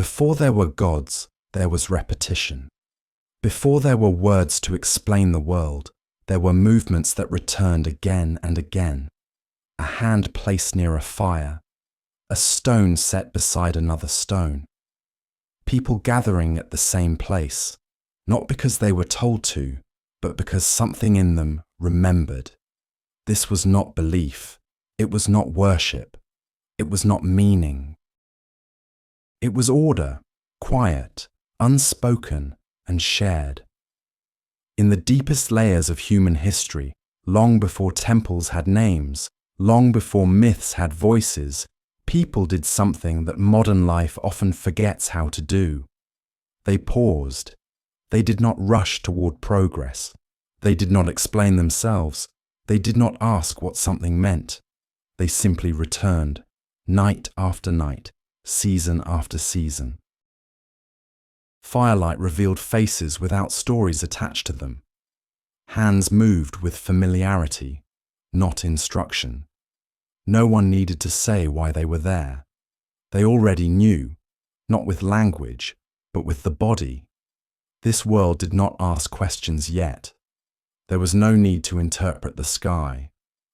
Before there were gods, there was repetition. Before there were words to explain the world, there were movements that returned again and again. A hand placed near a fire, a stone set beside another stone. People gathering at the same place, not because they were told to, but because something in them remembered. This was not belief. It was not worship. It was not meaning. It was order, quiet, unspoken, and shared. In the deepest layers of human history, long before temples had names, long before myths had voices, people did something that modern life often forgets how to do. They paused. They did not rush toward progress. They did not explain themselves. They did not ask what something meant. They simply returned, night after night, season after season. Firelight revealed faces without stories attached to them. Hands moved with familiarity, not instruction. No one needed to say why they were there. They already knew, not with language, but with the body. This world did not ask questions yet. There was no need to interpret the sky,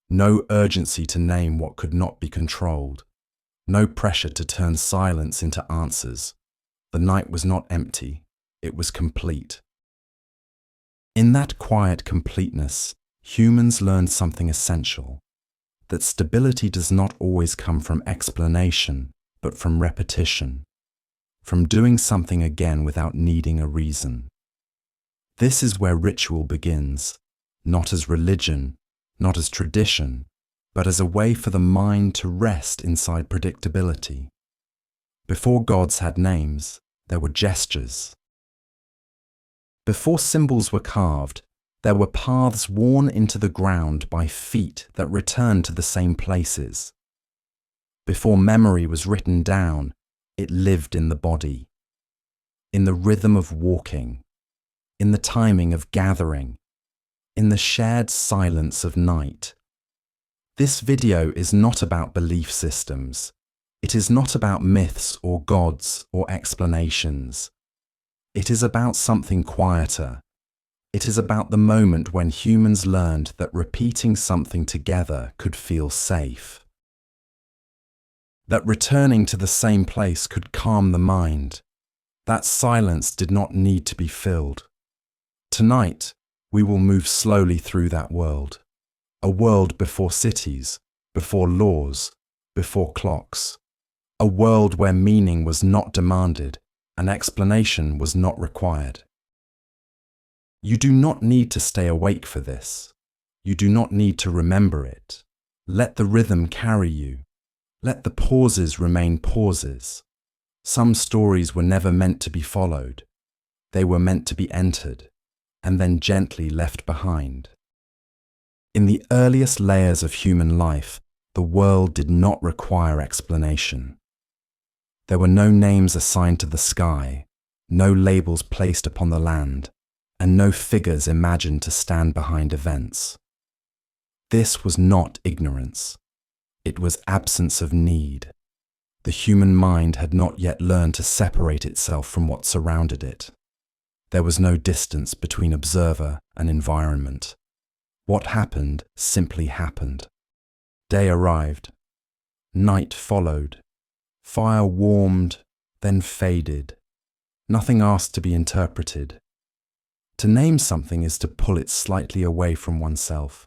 no urgency to name what could not be controlled, no pressure to turn silence into answers. The night was not empty, it was complete. In that quiet completeness, humans learned something essential, that stability does not always come from explanation, but from repetition, from doing something again without needing a reason. This is where ritual begins, not as religion, not as tradition, but as a way for the mind to rest inside predictability. Before gods had names, there were gestures. Before symbols were carved, there were paths worn into the ground by feet that returned to the same places. Before memory was written down, it lived in the body, in the rhythm of walking, in the timing of gathering, in the shared silence of night. This video is not about belief systems. It is not about myths or gods or explanations. It is about something quieter. It is about the moment when humans learned that repeating something together could feel safe. That returning to the same place could calm the mind. That silence did not need to be filled. Tonight, we will move slowly through that world. A world before cities, before laws, before clocks. A world where meaning was not demanded and explanation was not required. You do not need to stay awake for this. You do not need to remember it. Let the rhythm carry you. Let the pauses remain pauses. Some stories were never meant to be followed. They were meant to be entered, and then gently left behind. In the earliest layers of human life, the world did not require explanation. There were no names assigned to the sky, no labels placed upon the land, and no figures imagined to stand behind events. This was not ignorance. It was absence of need. The human mind had not yet learned to separate itself from what surrounded it. There was no distance between observer and environment. What happened simply happened. Day arrived. Night followed. Fire warmed, then faded. Nothing asked to be interpreted. To name something is to pull it slightly away from oneself.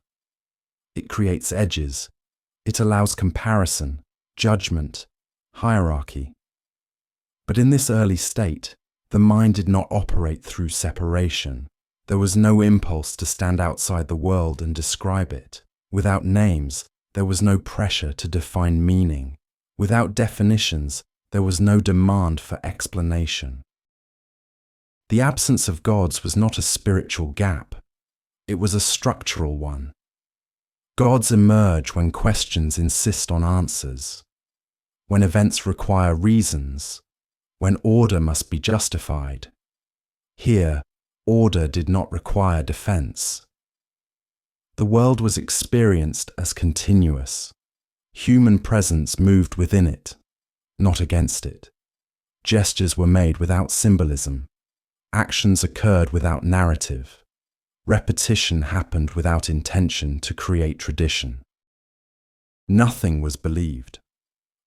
It creates edges. It allows comparison, judgment, hierarchy. But in this early state, the mind did not operate through separation. There was no impulse to stand outside the world and describe it. Without names, there was no pressure to define meaning. Without definitions, there was no demand for explanation. The absence of gods was not a spiritual gap. It was a structural one. Gods emerge when questions insist on answers, when events require reasons, when order must be justified. Here, order did not require defense. The world was experienced as continuous. Human presence moved within it, not against it. Gestures were made without symbolism. Actions occurred without narrative. Repetition happened without intention to create tradition. Nothing was believed.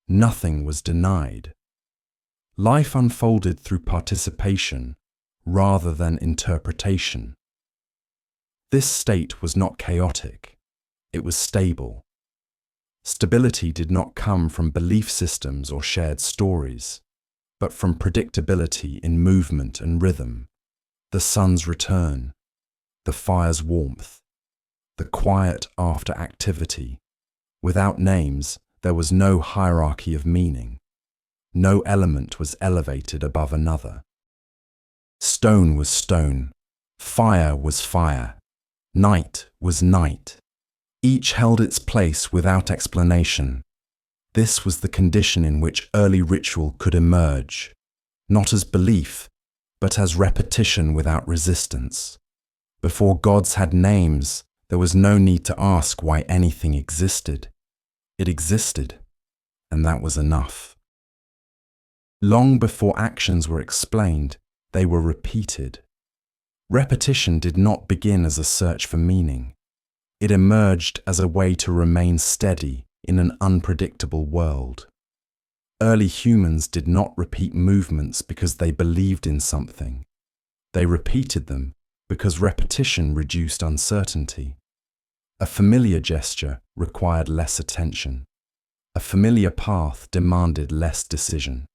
Nothing was denied. Life unfolded through participation rather than interpretation. This state was not chaotic. It was stable. Stability did not come from belief systems or shared stories, but from predictability in movement and rhythm, the sun's return, the fire's warmth, the quiet after activity. Without names, there was no hierarchy of meaning. No element was elevated above another. Stone was stone, fire was fire, night was night. Each held its place without explanation. This was the condition in which early ritual could emerge, not as belief, but as repetition without resistance. Before gods had names, there was no need to ask why anything existed. It existed, and that was enough. Long before actions were explained, they were repeated. Repetition did not begin as a search for meaning. It emerged as a way to remain steady in an unpredictable world. Early humans did not repeat movements because they believed in something. They repeated them because repetition reduced uncertainty. A familiar gesture required less attention. A familiar path demanded less decision.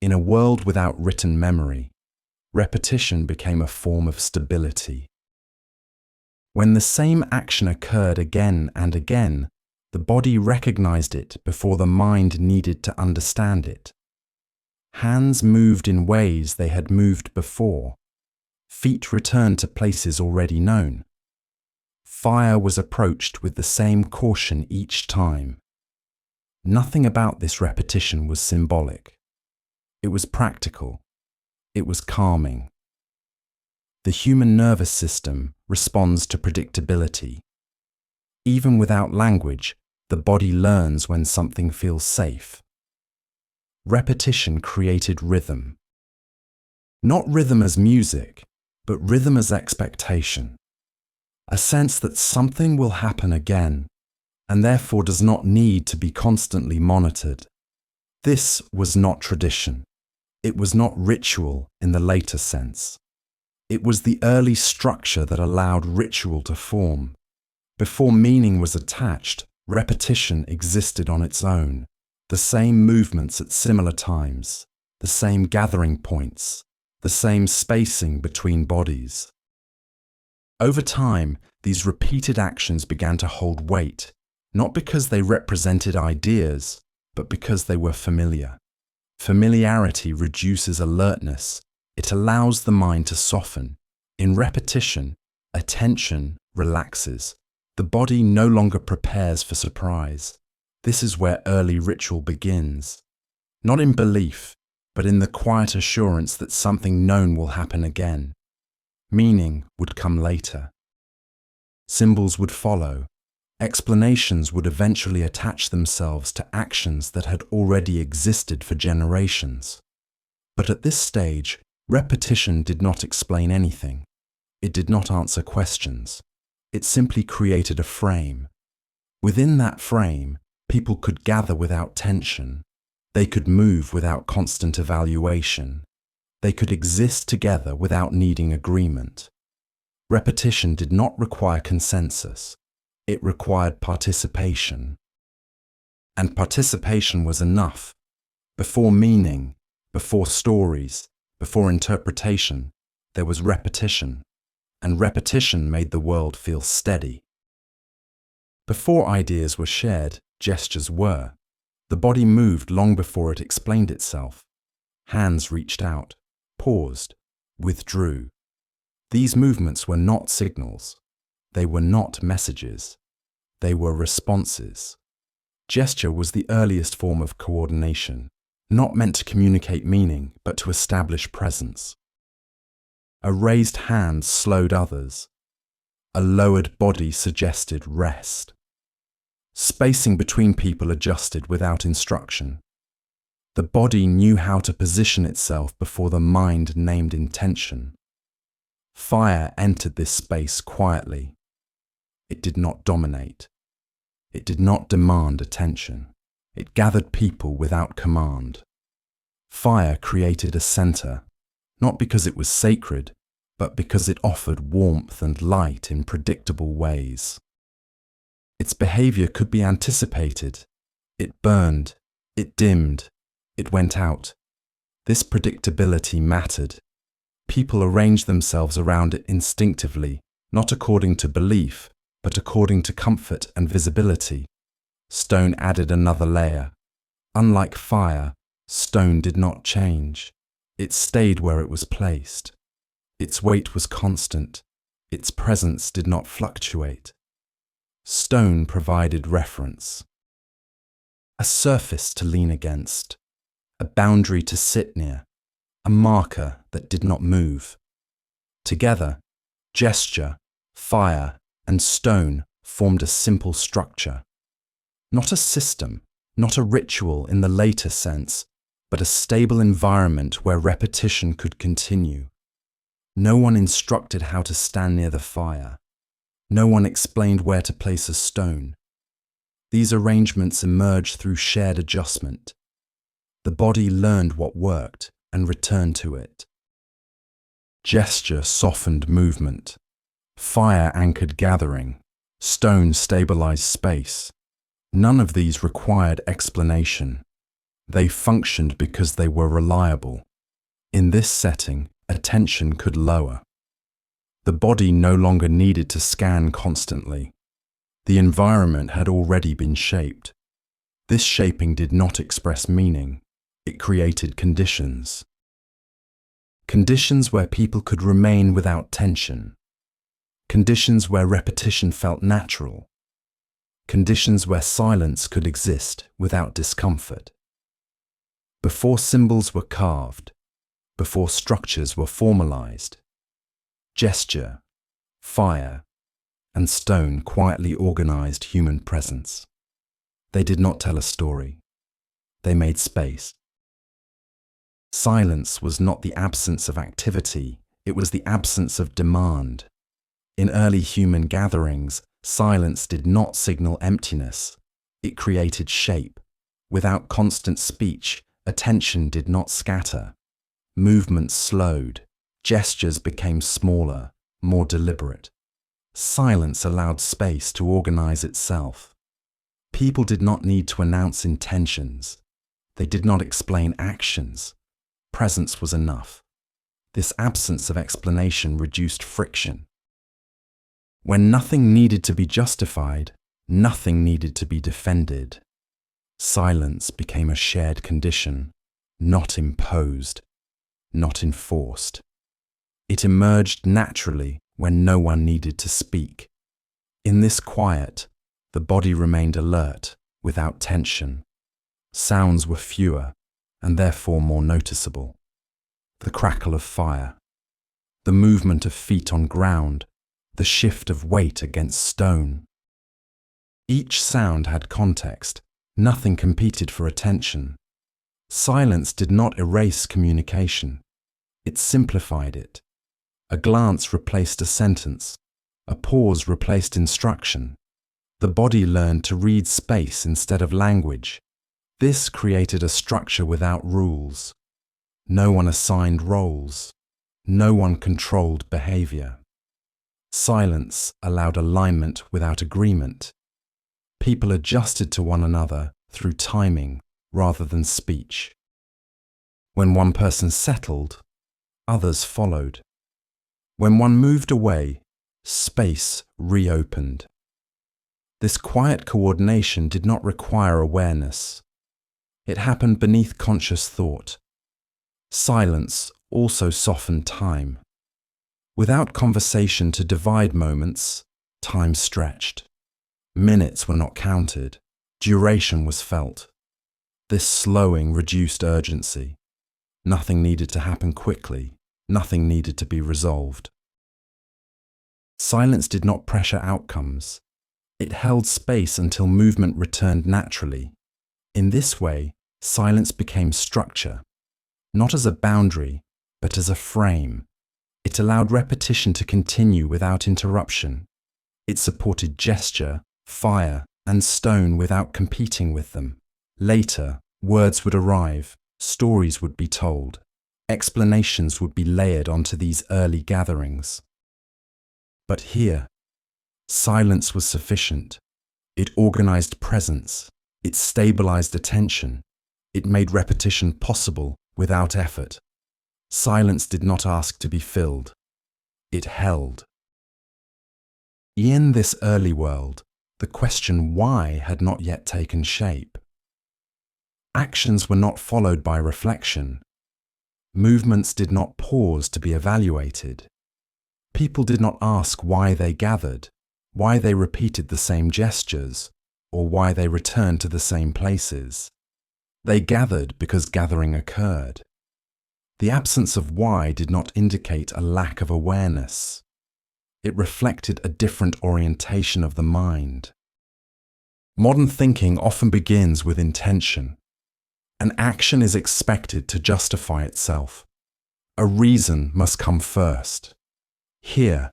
In a world without written memory, repetition became a form of stability. When the same action occurred again and again, the body recognized it before the mind needed to understand it. Hands moved in ways they had moved before. Feet returned to places already known. Fire was approached with the same caution each time. Nothing about this repetition was symbolic. It was practical. It was calming. The human nervous system responds to predictability. Even without language, the body learns when something feels safe. Repetition created rhythm. Not rhythm as music, but rhythm as expectation. A sense that something will happen again, and therefore does not need to be constantly monitored. This was not tradition. It was not ritual in the later sense. It was the early structure that allowed ritual to form. Before meaning was attached, repetition existed on its own. The same movements at similar times, the same gathering points, the same spacing between bodies. Over time, these repeated actions began to hold weight, not because they represented ideas, but because they were familiar. Familiarity reduces alertness. It allows the mind to soften. In repetition, attention relaxes. The body no longer prepares for surprise. This is where early ritual begins. Not in belief, but in the quiet assurance that something known will happen again. Meaning would come later. Symbols would follow. Explanations would eventually attach themselves to actions that had already existed for generations. But at this stage, repetition did not explain anything. It did not answer questions. It simply created a frame. Within that frame, people could gather without tension. They could move without constant evaluation. They could exist together without needing agreement. Repetition did not require consensus. It required participation. And participation was enough. Before meaning, before stories, before interpretation, there was repetition. And repetition made the world feel steady. Before ideas were shared, gestures were. The body moved long before it explained itself. Hands reached out, paused, withdrew. These movements were not signals. They were not messages. They were responses. Gesture was the earliest form of coordination, not meant to communicate meaning, but to establish presence. A raised hand slowed others. A lowered body suggested rest. Spacing between people adjusted without instruction. The body knew how to position itself before the mind named intention. Fire entered this space quietly. It did not dominate. It did not demand attention. It gathered people without command. Fire created a center, not because it was sacred, but because it offered warmth and light in predictable ways. Its behavior could be anticipated. It burned, it dimmed, it went out. This predictability mattered. People arranged themselves around it instinctively, not according to belief, but according to comfort and visibility. Stone added another layer. Unlike fire, stone did not change. It stayed where it was placed. Its weight was constant. Its presence did not fluctuate. Stone provided reference. A surface to lean against. A boundary to sit near. A marker that did not move. Together, gesture, fire, and stone formed a simple structure. Not a system, not a ritual in the later sense, but a stable environment where repetition could continue. No one instructed how to stand near the fire. No one explained where to place a stone. These arrangements emerged through shared adjustment. The body learned what worked and returned to it. Gesture softened movement. Fire anchored gathering. Stone stabilized space. None of these required explanation. They functioned because they were reliable. In this setting, attention could lower. The body no longer needed to scan constantly. The environment had already been shaped. This shaping did not express meaning. It created conditions. Conditions where people could remain without tension. Conditions where repetition felt natural. Conditions where silence could exist without discomfort. Before symbols were carved, before structures were formalized, gesture, fire, and stone quietly organized human presence. They did not tell a story. They made space. Silence was not the absence of activity, it was the absence of demand. In early human gatherings, silence did not signal emptiness. It created shape. Without constant speech, attention did not scatter. Movements slowed. Gestures became smaller, more deliberate. Silence allowed space to organize itself. People did not need to announce intentions. They did not explain actions. Presence was enough. This absence of explanation reduced friction. When nothing needed to be justified, nothing needed to be defended. Silence became a shared condition, not imposed, not enforced. It emerged naturally when no one needed to speak. In this quiet, the body remained alert, without tension. Sounds were fewer, and therefore more noticeable. The crackle of fire, the movement of feet on ground, the shift of weight against stone. Each sound had context. Nothing competed for attention. Silence did not erase communication. It simplified it. A glance replaced a sentence. A pause replaced instruction. The body learned to read space instead of language. This created a structure without rules. No one assigned roles. No one controlled behavior. Silence allowed alignment without agreement. People adjusted to one another through timing rather than speech. When one person settled, others followed. When one moved away, space reopened. This quiet coordination did not require awareness. It happened beneath conscious thought. Silence also softened time. Without conversation to divide moments, time stretched. Minutes were not counted. Duration was felt. This slowing reduced urgency. Nothing needed to happen quickly. Nothing needed to be resolved. Silence did not pressure outcomes. It held space until movement returned naturally. In this way, Silence became structure, not as a boundary, but as a frame. It allowed repetition to continue without interruption. It supported gesture, fire, and stone without competing with them. Later, words would arrive, stories would be told, explanations would be layered onto these early gatherings. But here, silence was sufficient. It organized presence. It stabilized attention. It made repetition possible without effort. Silence did not ask to be filled. It held. In this early world, the question why had not yet taken shape. Actions were not followed by reflection. Movements did not pause to be evaluated. People did not ask why they gathered, why they repeated the same gestures, or why they returned to the same places. They gathered because gathering occurred. The absence of why did not indicate a lack of awareness. It reflected a different orientation of the mind. Modern thinking often begins with intention. An action is expected to justify itself. A reason must come first. Here,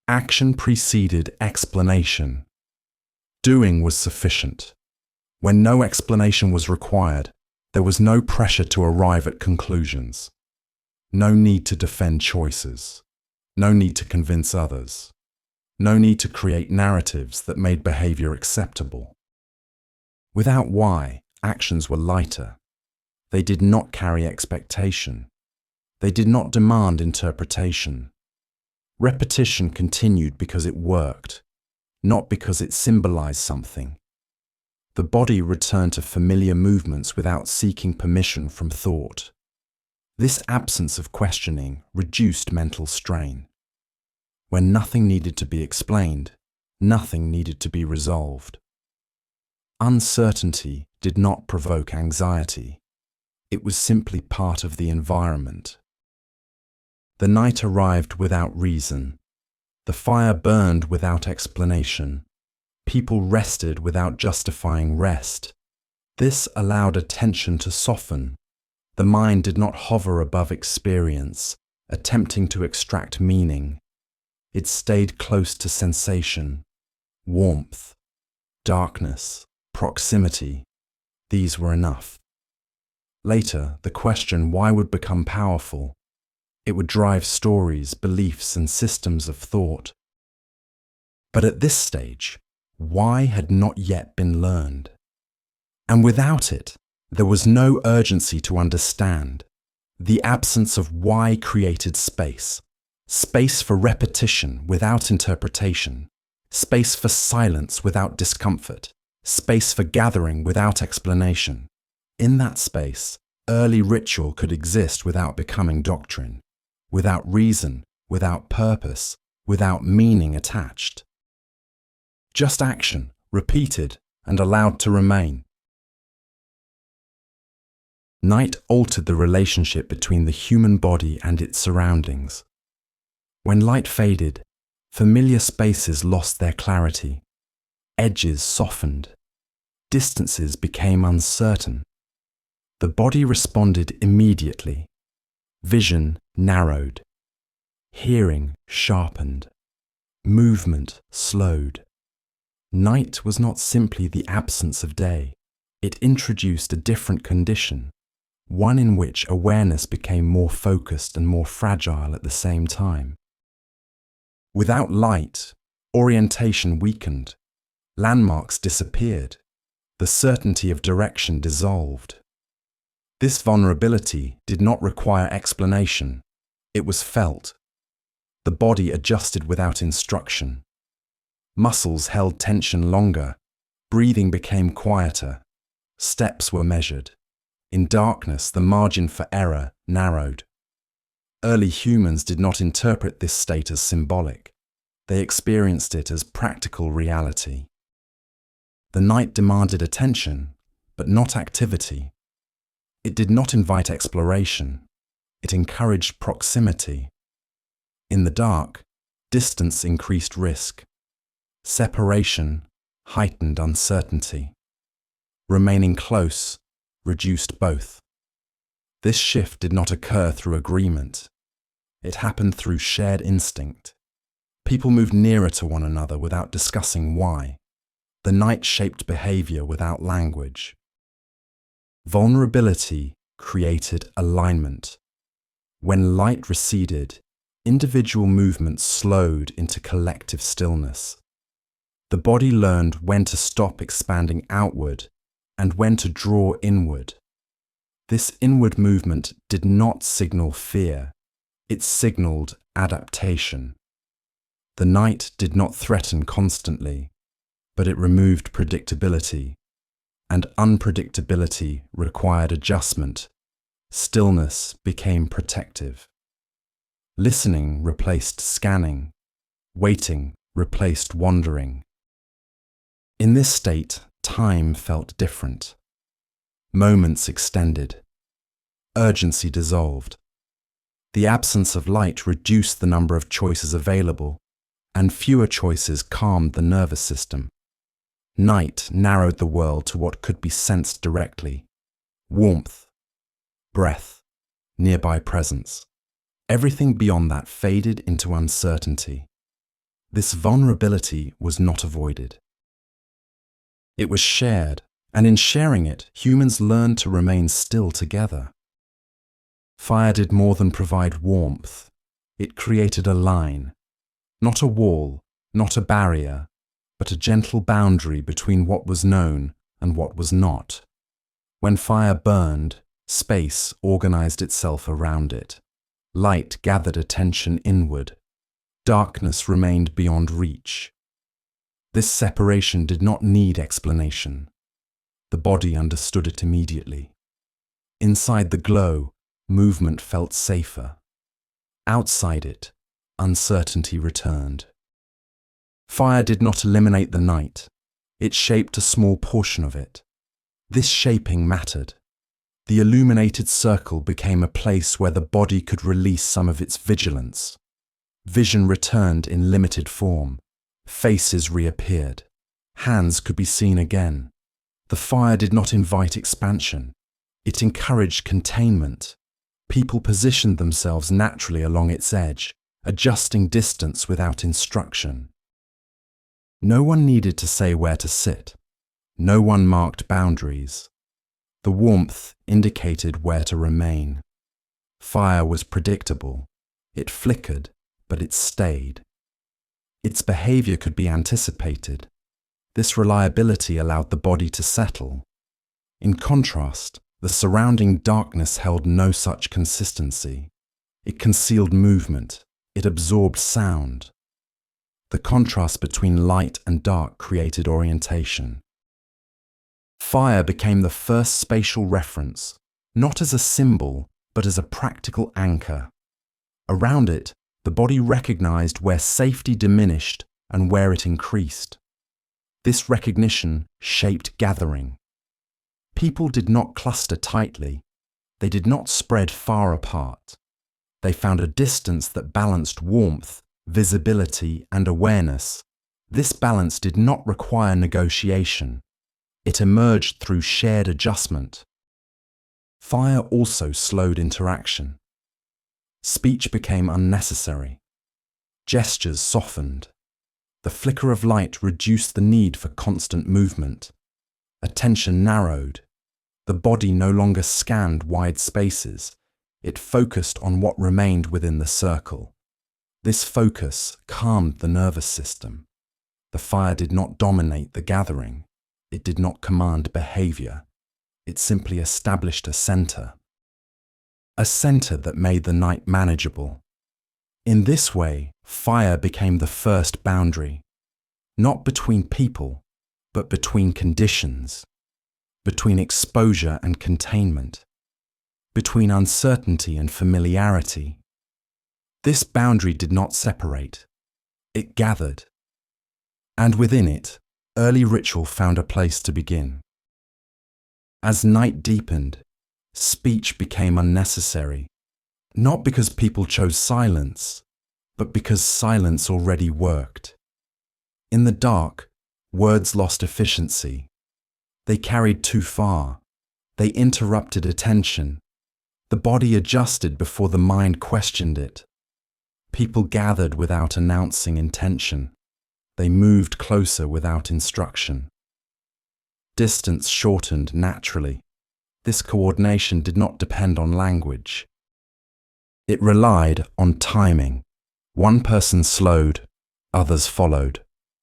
action preceded explanation. Doing was sufficient. When no explanation was required, there was no pressure to arrive at conclusions. No need to defend choices. No need to convince others. No need to create narratives that made behavior acceptable. Without why, actions were lighter. They did not carry expectation. They did not demand interpretation. Repetition continued because it worked, not because it symbolized something. The body returned to familiar movements without seeking permission from thought. This absence of questioning reduced mental strain. When nothing needed to be explained, nothing needed to be resolved. Uncertainty did not provoke anxiety. It was simply part of the environment. The night arrived without reason. The fire burned without explanation. People rested without justifying rest. This allowed attention to soften. The mind did not hover above experience, attempting to extract meaning. It stayed close to sensation, warmth, darkness, proximity. These were enough. Later, the question why would become powerful. It would drive stories, beliefs, and systems of thought. But at this stage, why had not yet been learned. And without it, there was no urgency to understand. The absence of why created space. Space for repetition without interpretation. Space for silence without discomfort. Space for gathering without explanation. In that space, early ritual could exist without becoming doctrine, without reason, without purpose, without meaning attached. Just action, repeated and allowed to remain. Night altered the relationship between the human body and its surroundings. When light faded, familiar spaces lost their clarity. Edges softened. Distances became uncertain. The body responded immediately. Vision narrowed. Hearing sharpened. Movement slowed. Night was not simply the absence of day. It introduced a different condition, one in which awareness became more focused and more fragile at the same time. Without light, orientation weakened. Landmarks disappeared. The certainty of direction dissolved. This vulnerability did not require explanation. It was felt. The body adjusted without instruction. Muscles held tension longer. Breathing became quieter. Steps were measured. In darkness, the margin for error narrowed. Early humans did not interpret this state as symbolic. They experienced it as practical reality. The night demanded attention, but not activity. It did not invite exploration. It encouraged proximity. In the dark, distance increased risk. Separation heightened uncertainty. Remaining close reduced both. This shift did not occur through agreement. It happened through shared instinct. People moved nearer to one another without discussing why. The night shaped behavior without language. Vulnerability created alignment. When light receded, individual movement slowed into collective stillness. The body learned when to stop expanding outward and when to draw inward. This inward movement did not signal fear, it signaled adaptation. The night did not threaten constantly, but it removed predictability, and unpredictability required adjustment. Stillness became protective. Listening replaced scanning. Waiting replaced wandering. In this state, time felt different. Moments extended. Urgency dissolved. The absence of light reduced the number of choices available, and fewer choices calmed the nervous system. Night narrowed the world to what could be sensed directly: warmth, breath, nearby presence. Everything beyond that faded into uncertainty. This vulnerability was not avoided. It was shared, and in sharing it, humans learned to remain still together. Fire did more than provide warmth. It created a line, not a wall, not a barrier, but a gentle boundary between what was known and what was not. When fire burned, space organized itself around it. Light gathered attention inward. Darkness remained beyond reach. This separation did not need explanation. The body understood it immediately. Inside the glow, movement felt safer. Outside it, uncertainty returned. Fire did not eliminate the night. It shaped a small portion of it. This shaping mattered. The illuminated circle became a place where the body could release some of its vigilance. Vision returned in limited form. Faces reappeared. Hands could be seen again. The fire did not invite expansion. It encouraged containment. People positioned themselves naturally along its edge, adjusting distance without instruction. No one needed to say where to sit. No one marked boundaries. The warmth indicated where to remain. Fire was predictable. It flickered, but it stayed. Its behavior could be anticipated. This reliability allowed the body to settle. In contrast, the surrounding darkness held no such consistency. It concealed movement. It absorbed sound. The contrast between light and dark created orientation. Fire became the first spatial reference, not as a symbol, but as a practical anchor. Around it, the body recognized where safety diminished and where it increased. This recognition shaped gathering. People did not cluster tightly. They did not spread far apart. They found a distance that balanced warmth, visibility, and awareness. This balance did not require negotiation. It emerged through shared adjustment. Fire also slowed interaction. Speech became unnecessary. Gestures softened. The flicker of light reduced the need for constant movement. Attention narrowed. The body no longer scanned wide spaces. It focused on what remained within the circle. This focus calmed the nervous system. The fire did not dominate the gathering. It did not command behavior. It simply established a center. A center that made the night manageable. In this way, fire became the first boundary, not between people, but between conditions, between exposure and containment, between uncertainty and familiarity. This boundary did not separate. It gathered. And within it, early ritual found a place to begin. As night deepened, speech became unnecessary, not because people chose silence, but because silence already worked. In the dark, words lost efficiency. They carried too far. They interrupted attention. The body adjusted before the mind questioned it. People gathered without announcing intention. They moved closer without instruction. Distance shortened naturally. This coordination did not depend on language. It relied on timing. One person slowed, others followed.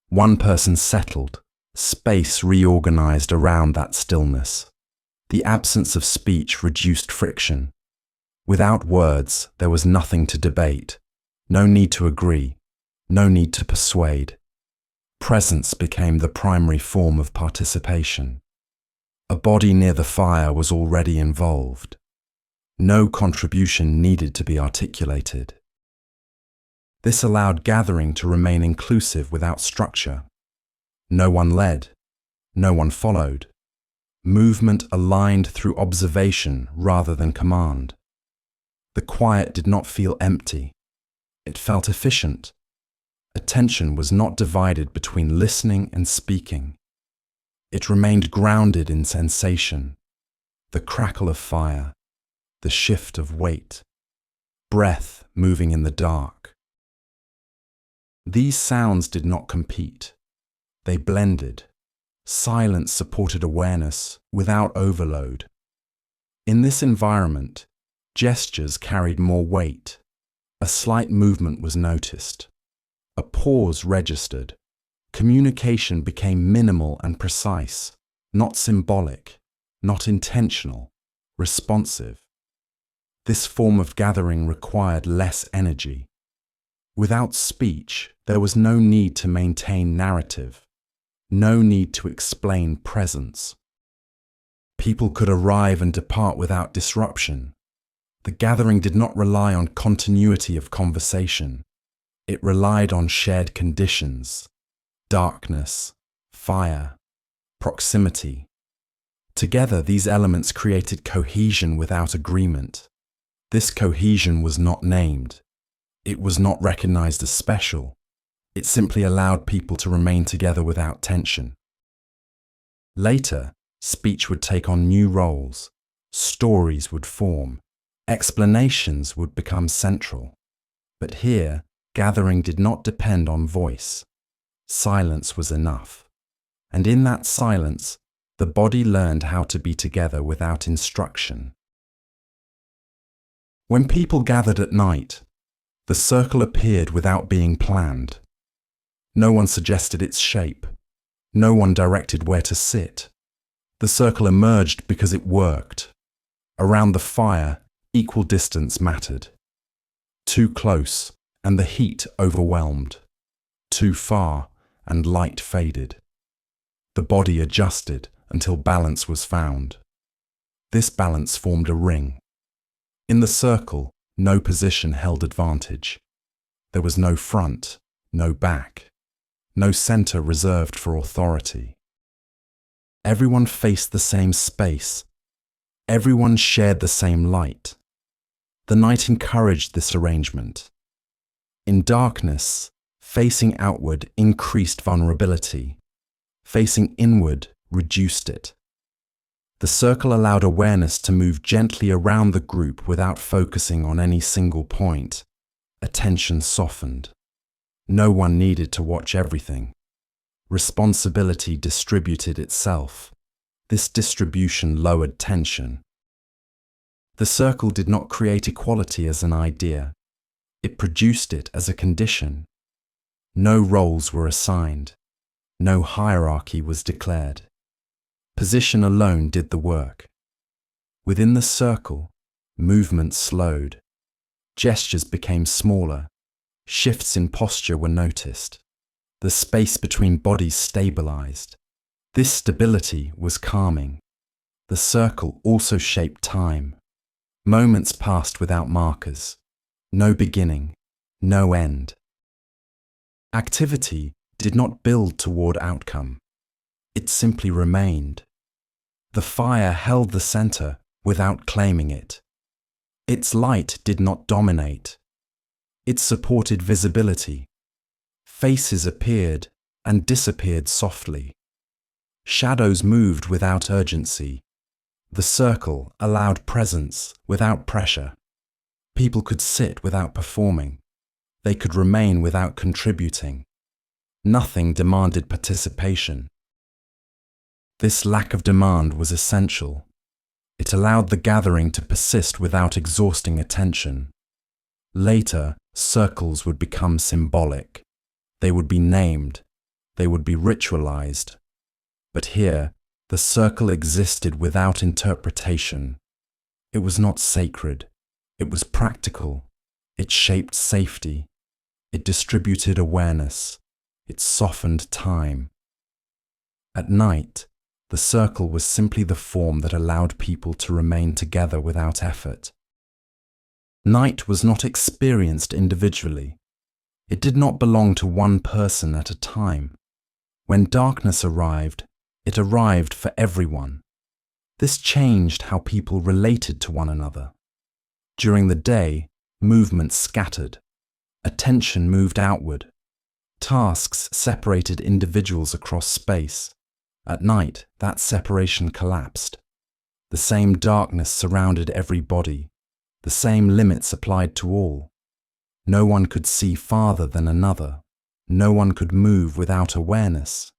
One person settled. Space reorganized around that stillness. The absence of speech reduced friction. Without words, there was nothing to debate. No need to agree. No need to persuade. Presence became the primary form of participation. A body near the fire was already involved. No contribution needed to be articulated. This allowed gathering to remain inclusive without structure. No one led. No one followed. Movement aligned through observation rather than command. The quiet did not feel empty. It felt efficient. Attention was not divided between listening and speaking. It remained grounded in sensation, the crackle of fire, the shift of weight, breath moving in the dark. These sounds did not compete. They blended. Silence supported awareness without overload. In this environment, gestures carried more weight. A slight movement was noticed. A pause registered. Communication became minimal and precise, not symbolic, not intentional, responsive. This form of gathering required less energy. Without speech, there was no need to maintain narrative, no need to explain presence. People could arrive and depart without disruption. The gathering did not rely on continuity of conversation. It relied on shared conditions. Darkness, fire, proximity. Together, these elements created cohesion without agreement. This cohesion was not named. It was not recognized as special. It simply allowed people to remain together without tension. Later, speech would take on new roles. Stories would form. Explanations would become central. But here, gathering did not depend on voice. Silence was enough. And in that silence, the body learned how to be together without instruction. When people gathered at night, the circle appeared without being planned. No one suggested its shape. No one directed where to sit. The circle emerged because it worked. Around the fire, equal distance mattered. Too close, and the heat overwhelmed. Too far, and light faded. The body adjusted until balance was found. This balance formed a ring. In the circle, no position held advantage. There was no front, no back, no center reserved for authority. Everyone faced the same space. Everyone shared the same light. The night encouraged this arrangement. In darkness, facing outward increased vulnerability. Facing inward reduced it. The circle allowed awareness to move gently around the group without focusing on any single point. Attention softened. No one needed to watch everything. Responsibility distributed itself. This distribution lowered tension. The circle did not create equality as an idea. It produced it as a condition. No roles were assigned. No hierarchy was declared. Position alone did the work. Within the circle, movement slowed. Gestures became smaller. Shifts in posture were noticed. The space between bodies stabilized. This stability was calming. The circle also shaped time. Moments passed without markers. No beginning, no end. Activity did not build toward outcome. It simply remained. The fire held the center without claiming it. Its light did not dominate. It supported visibility. Faces appeared and disappeared softly. Shadows moved without urgency. The circle allowed presence without pressure. People could sit without performing. They could remain without contributing. Nothing demanded participation. This lack of demand was essential. It allowed the gathering to persist without exhausting attention. Later, circles would become symbolic. They would be named. They would be ritualized. But here, the circle existed without interpretation. It was not sacred. It was practical. It shaped safety. It distributed awareness. It softened time. At night, the circle was simply the form that allowed people to remain together without effort. Night was not experienced individually. It did not belong to one person at a time. When darkness arrived, it arrived for everyone. This changed how people related to one another. During the day, movement scattered. Attention moved outward. Tasks separated individuals across space. At night, that separation collapsed. The same darkness surrounded every body. The same limits applied to all. No one could see farther than another. No one could move without awareness.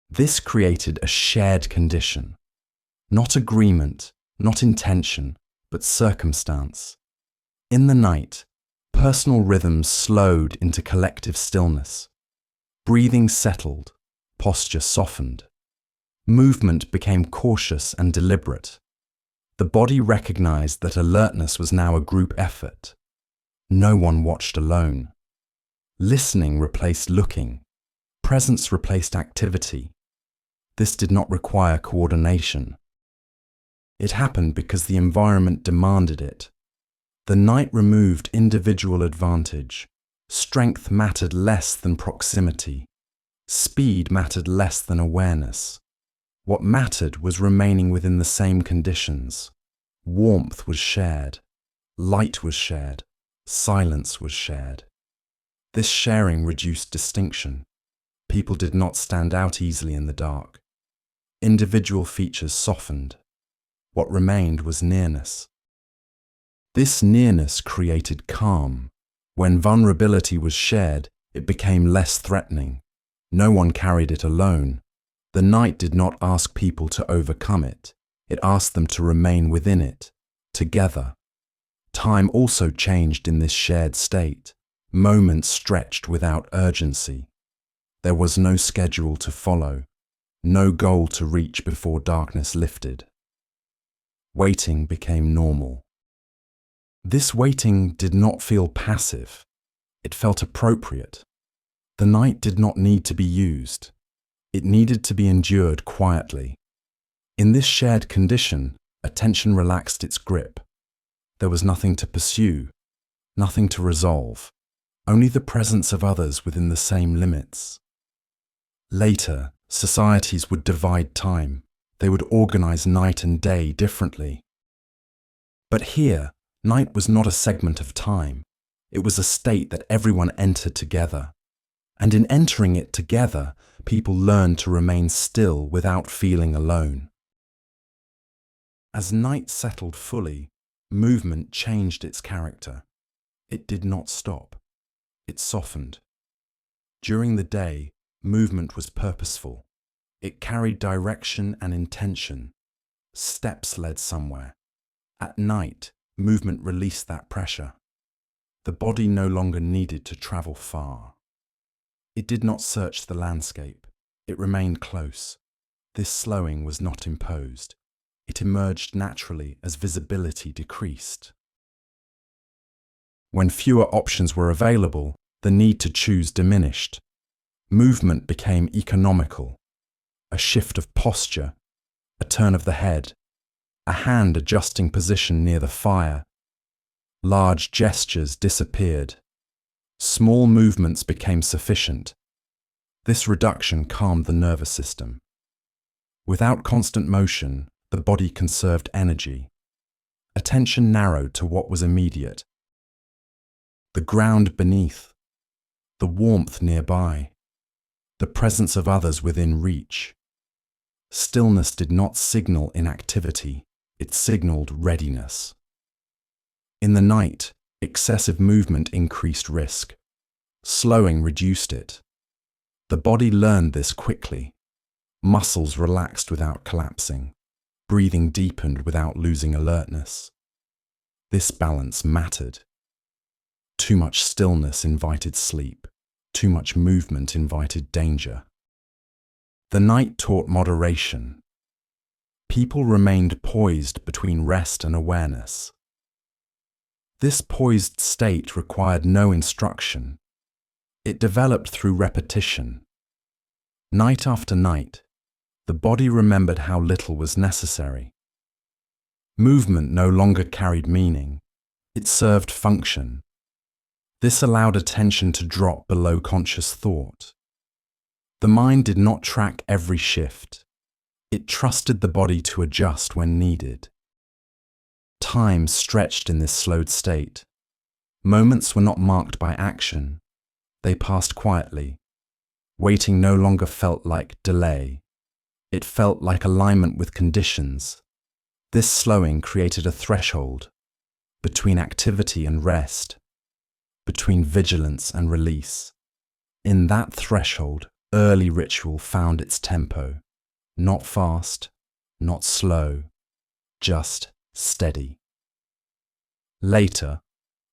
This created a shared condition. Not agreement, not intention, but circumstance. In the night, personal rhythms slowed into collective stillness. Breathing settled, posture softened. Movement became cautious and deliberate. The body recognized that alertness was now a group effort. No one watched alone. Listening replaced looking. Presence replaced activity. This did not require coordination. It happened because the environment demanded it. The night removed individual advantage. Strength mattered less than proximity. Speed mattered less than awareness. What mattered was remaining within the same conditions. Warmth was shared. Light was shared. Silence was shared. This sharing reduced distinction. People did not stand out easily in the dark. Individual features softened. What remained was nearness. This nearness created calm. When vulnerability was shared, it became less threatening. No one carried it alone. The night did not ask people to overcome it. It asked them to remain within it, together. Time also changed in this shared state. Moments stretched without urgency. There was no schedule to follow, no goal to reach before darkness lifted. Waiting became normal. This waiting did not feel passive. It felt appropriate. The night did not need to be used. It needed to be endured quietly. In this shared condition, attention relaxed its grip. There was nothing to pursue, nothing to resolve, only the presence of others within the same limits. Later, societies would divide time. They would organize night and day differently. But here, night was not a segment of time. It was a state that everyone entered together. And in entering it together, people learned to remain still without feeling alone. As night settled fully, movement changed its character. It did not stop. It softened. During the day, movement was purposeful. It carried direction and intention. Steps led somewhere. At night, movement released that pressure. The body no longer needed to travel far. It did not search the landscape. It remained close. This slowing was not imposed. It emerged naturally as visibility decreased. When fewer options were available, the need to choose diminished. Movement became economical. A shift of posture, a turn of the head, a hand adjusting position near the fire. Large gestures disappeared. Small movements became sufficient. This reduction calmed the nervous system. Without constant motion, the body conserved energy. Attention narrowed to what was immediate. The ground beneath, the warmth nearby, the presence of others within reach. Stillness did not signal inactivity, it signaled readiness. In the night, excessive movement increased risk. Slowing reduced it. The body learned this quickly. Muscles relaxed without collapsing. Breathing deepened without losing alertness. This balance mattered. Too much stillness invited sleep. Too much movement invited danger. The night taught moderation. People remained poised between rest and awareness. This poised state required no instruction. It developed through repetition. Night after night, the body remembered how little was necessary. Movement no longer carried meaning. It served function. This allowed attention to drop below conscious thought. The mind did not track every shift. It trusted the body to adjust when needed. Time stretched in this slowed state. Moments were not marked by action. They passed quietly. Waiting no longer felt like delay. It felt like alignment with conditions. This slowing created a threshold between activity and rest, between vigilance and release. In that threshold, early ritual found its tempo, not fast, not slow, just steady. Later,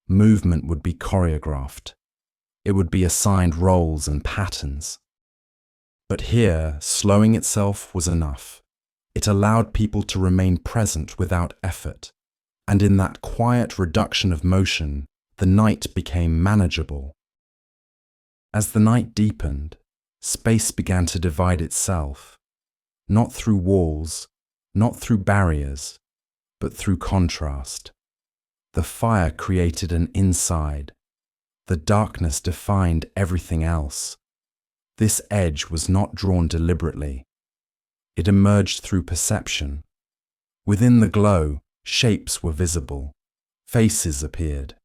movement would be choreographed. It would be assigned roles and patterns. But here, slowing itself was enough. It allowed people to remain present without effort, and in that quiet reduction of motion, the night became manageable. As the night deepened, space began to divide itself, not through walls, not through barriers, but through contrast. The fire created an inside. The darkness defined everything else. This edge was not drawn deliberately. It emerged through perception. Within the glow, shapes were visible. Faces appeared.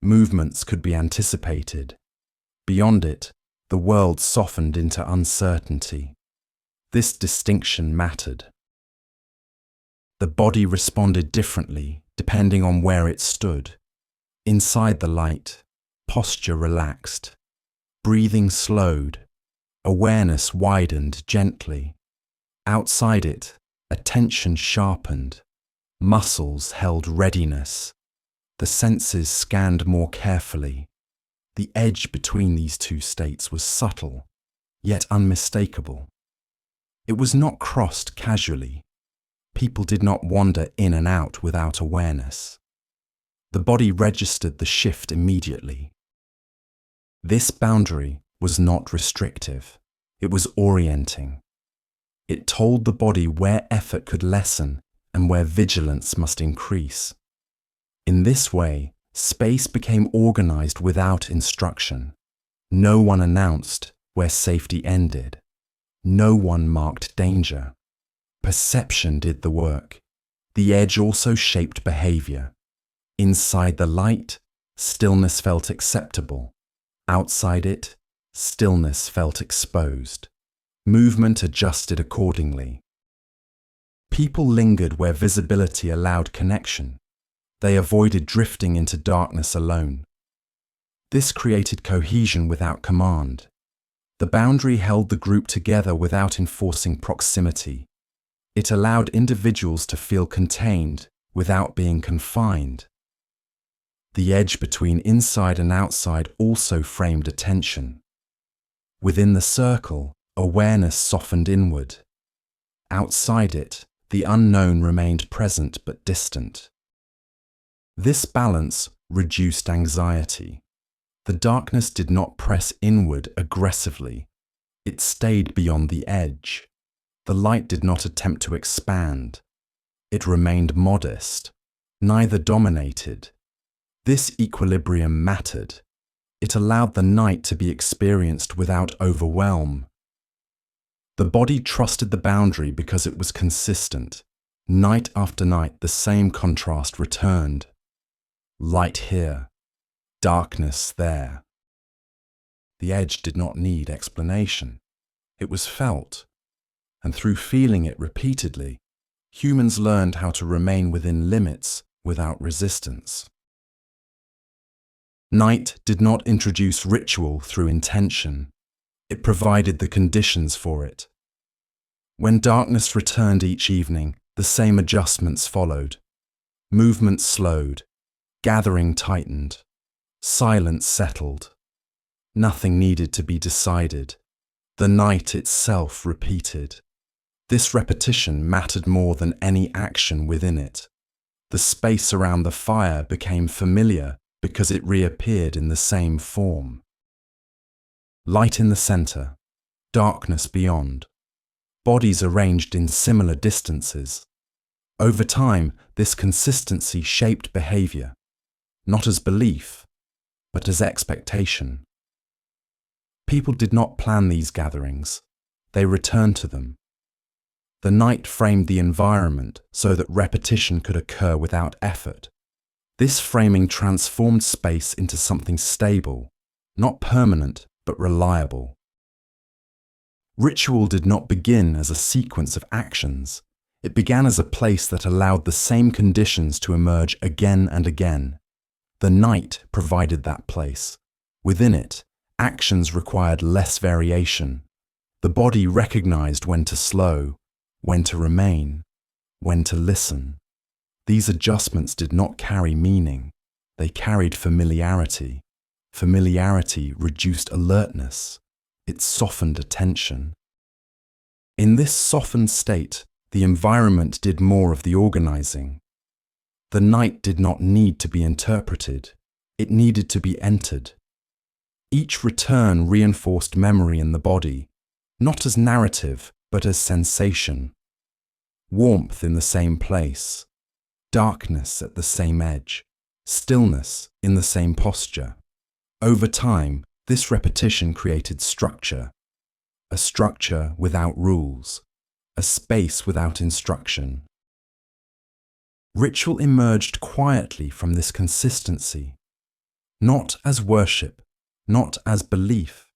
Movements could be anticipated. Beyond it, the world softened into uncertainty. This distinction mattered. The body responded differently depending on where it stood. Inside the light, posture relaxed. Breathing slowed. Awareness widened gently. Outside it, attention sharpened. Muscles held readiness. The senses scanned more carefully. The edge between these two states was subtle, yet unmistakable. It was not crossed casually. People did not wander in and out without awareness. The body registered the shift immediately. This boundary was not restrictive. It was orienting. It told the body where effort could lessen and where vigilance must increase. In this way, space became organized without instruction. No one announced where safety ended. No one marked danger. Perception did the work. The edge also shaped behavior. Inside the light, stillness felt acceptable. Outside it, stillness felt exposed. Movement adjusted accordingly. People lingered where visibility allowed connection. They avoided drifting into darkness alone. This created cohesion without command. The boundary held the group together without enforcing proximity. It allowed individuals to feel contained without being confined. The edge between inside and outside also framed attention. Within the circle, awareness softened inward. Outside it, the unknown remained present but distant. This balance reduced anxiety. The darkness did not press inward aggressively. It stayed beyond the edge. The light did not attempt to expand. It remained modest. Neither dominated. This equilibrium mattered. It allowed the night to be experienced without overwhelm. The body trusted the boundary because it was consistent. Night after night, the same contrast returned. Light here, darkness there. The edge did not need explanation. It was felt. and through feeling it repeatedly, humans learned how to remain within limits without resistance. Night did not introduce ritual through intention. It provided the conditions for it. When darkness returned each evening, the same adjustments followed. Movement slowed, gathering tightened, silence settled. Nothing needed to be decided. The night itself repeated. This repetition mattered more than any action within it. The space around the fire became familiar because it reappeared in the same form. Light in the center, darkness beyond. Bodies arranged in similar distances. Over time, this consistency shaped behavior, not as belief, but as expectation. People did not plan these gatherings, they returned to them. The night framed the environment so that repetition could occur without effort. This framing transformed space into something stable, not permanent, but reliable. Ritual did not begin as a sequence of actions. It began as a place that allowed the same conditions to emerge again and again. The night provided that place. Within it, actions required less variation. The body recognized when to slow, when to remain, when to listen. These adjustments did not carry meaning. They carried familiarity. Familiarity reduced alertness. It softened attention. In this softened state, the environment did more of the organizing. The night did not need to be interpreted. It needed to be entered. Each return reinforced memory in the body, not as narrative, but as sensation. Warmth in the same place, darkness at the same edge, stillness in the same posture. Over time, this repetition created structure, a structure without rules, a space without instruction. Ritual emerged quietly from this consistency, not as worship, not as belief,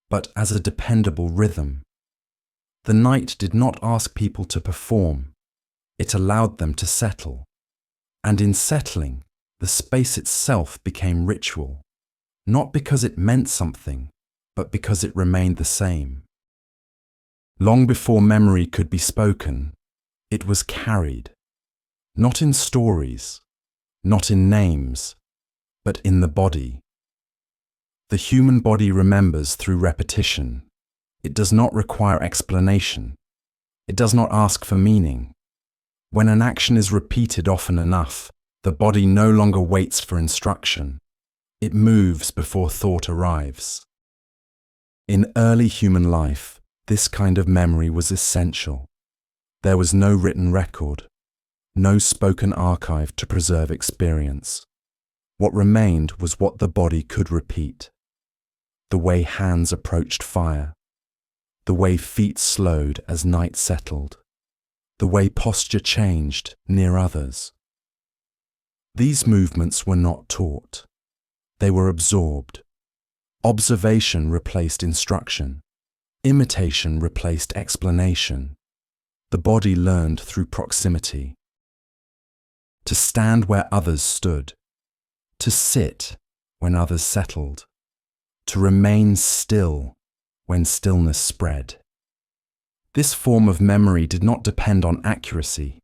but as a dependable rhythm. The night did not ask people to perform, it allowed them to settle. And in settling, the space itself became ritual, not because it meant something, but because it remained the same. Long before memory could be spoken, it was carried, not in stories, not in names, but in the body. The human body remembers through repetition. It does not require explanation. It does not ask for meaning. When an action is repeated often enough, the body no longer waits for instruction. It moves before thought arrives. In early human life, this kind of memory was essential. There was no written record, no spoken archive to preserve experience. What remained was what the body could repeat. The way hands approached fire, the way feet slowed as night settled, the way posture changed near others. These movements were not taught. They were absorbed. Observation replaced instruction. Imitation replaced explanation. The body learned through proximity. To stand where others stood. To sit when others settled. To remain still when stillness spread. This form of memory did not depend on accuracy.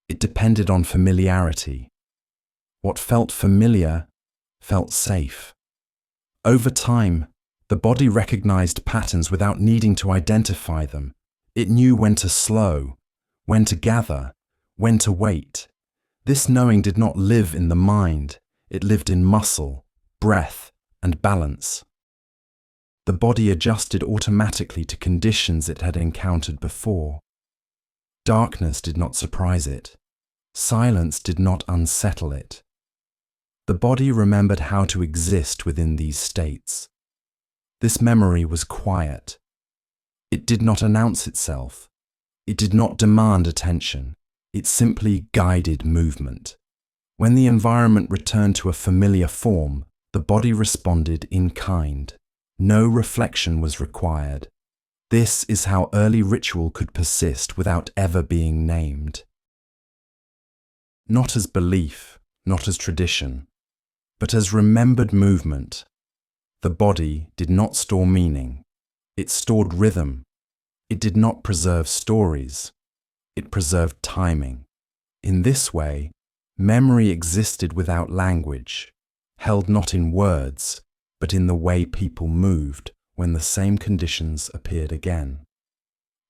It depended on familiarity. What felt familiar felt safe. Over time, the body recognized patterns without needing to identify them. It knew when to slow, when to gather, when to wait. This knowing did not live in the mind. It lived in muscle, breath, and balance. The body adjusted automatically to conditions it had encountered before. Darkness did not surprise it. Silence did not unsettle it. The body remembered how to exist within these states. This memory was quiet. It did not announce itself. It did not demand attention. It simply guided movement. When the environment returned to a familiar form, the body responded in kind. No reflection was required. This is how early ritual could persist without ever being named. Not as belief, not as tradition, but as remembered movement. The body did not store meaning. It stored rhythm. It did not preserve stories. It preserved timing. In this way, memory existed without language, held not in words, but in the way people moved when the same conditions appeared again.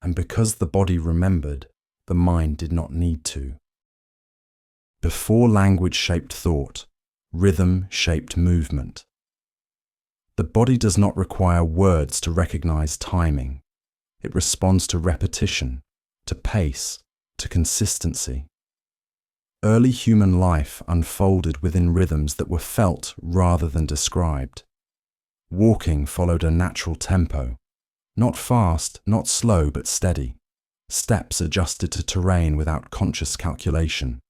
And because the body remembered, the mind did not need to. Before language shaped thought, rhythm shaped movement. The body does not require words to recognize timing. It responds to repetition, to pace, to consistency. Early human life unfolded within rhythms that were felt rather than described. Walking followed a natural tempo, not fast, not slow, but steady. Steps adjusted to terrain without conscious calculation.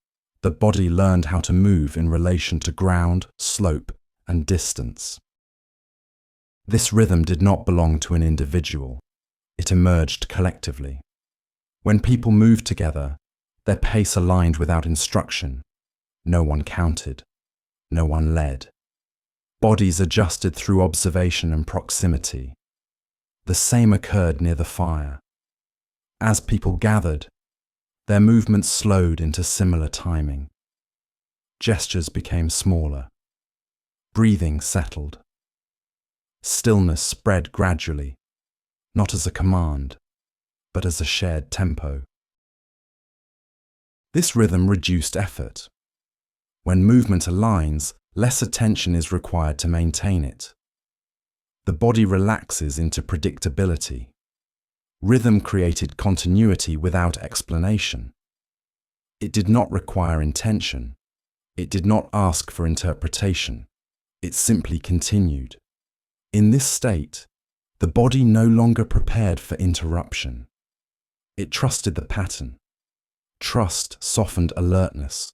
The body learned how to move in relation to ground, slope, and distance. This rhythm did not belong to an individual. It emerged collectively. When people moved together, their pace aligned without instruction. No one counted. No one led. Bodies adjusted through observation and proximity. The same occurred near the fire. As people gathered, their movements slowed into similar timing. Gestures became smaller. Breathing settled. Stillness spread gradually, not as a command, but as a shared tempo. This rhythm reduced effort. When movement aligns, less attention is required to maintain it. The body relaxes into predictability. Rhythm created continuity without explanation. It did not require intention. It did not ask for interpretation. It simply continued. In this state, the body no longer prepared for interruption. It trusted the pattern. Trust softened alertness.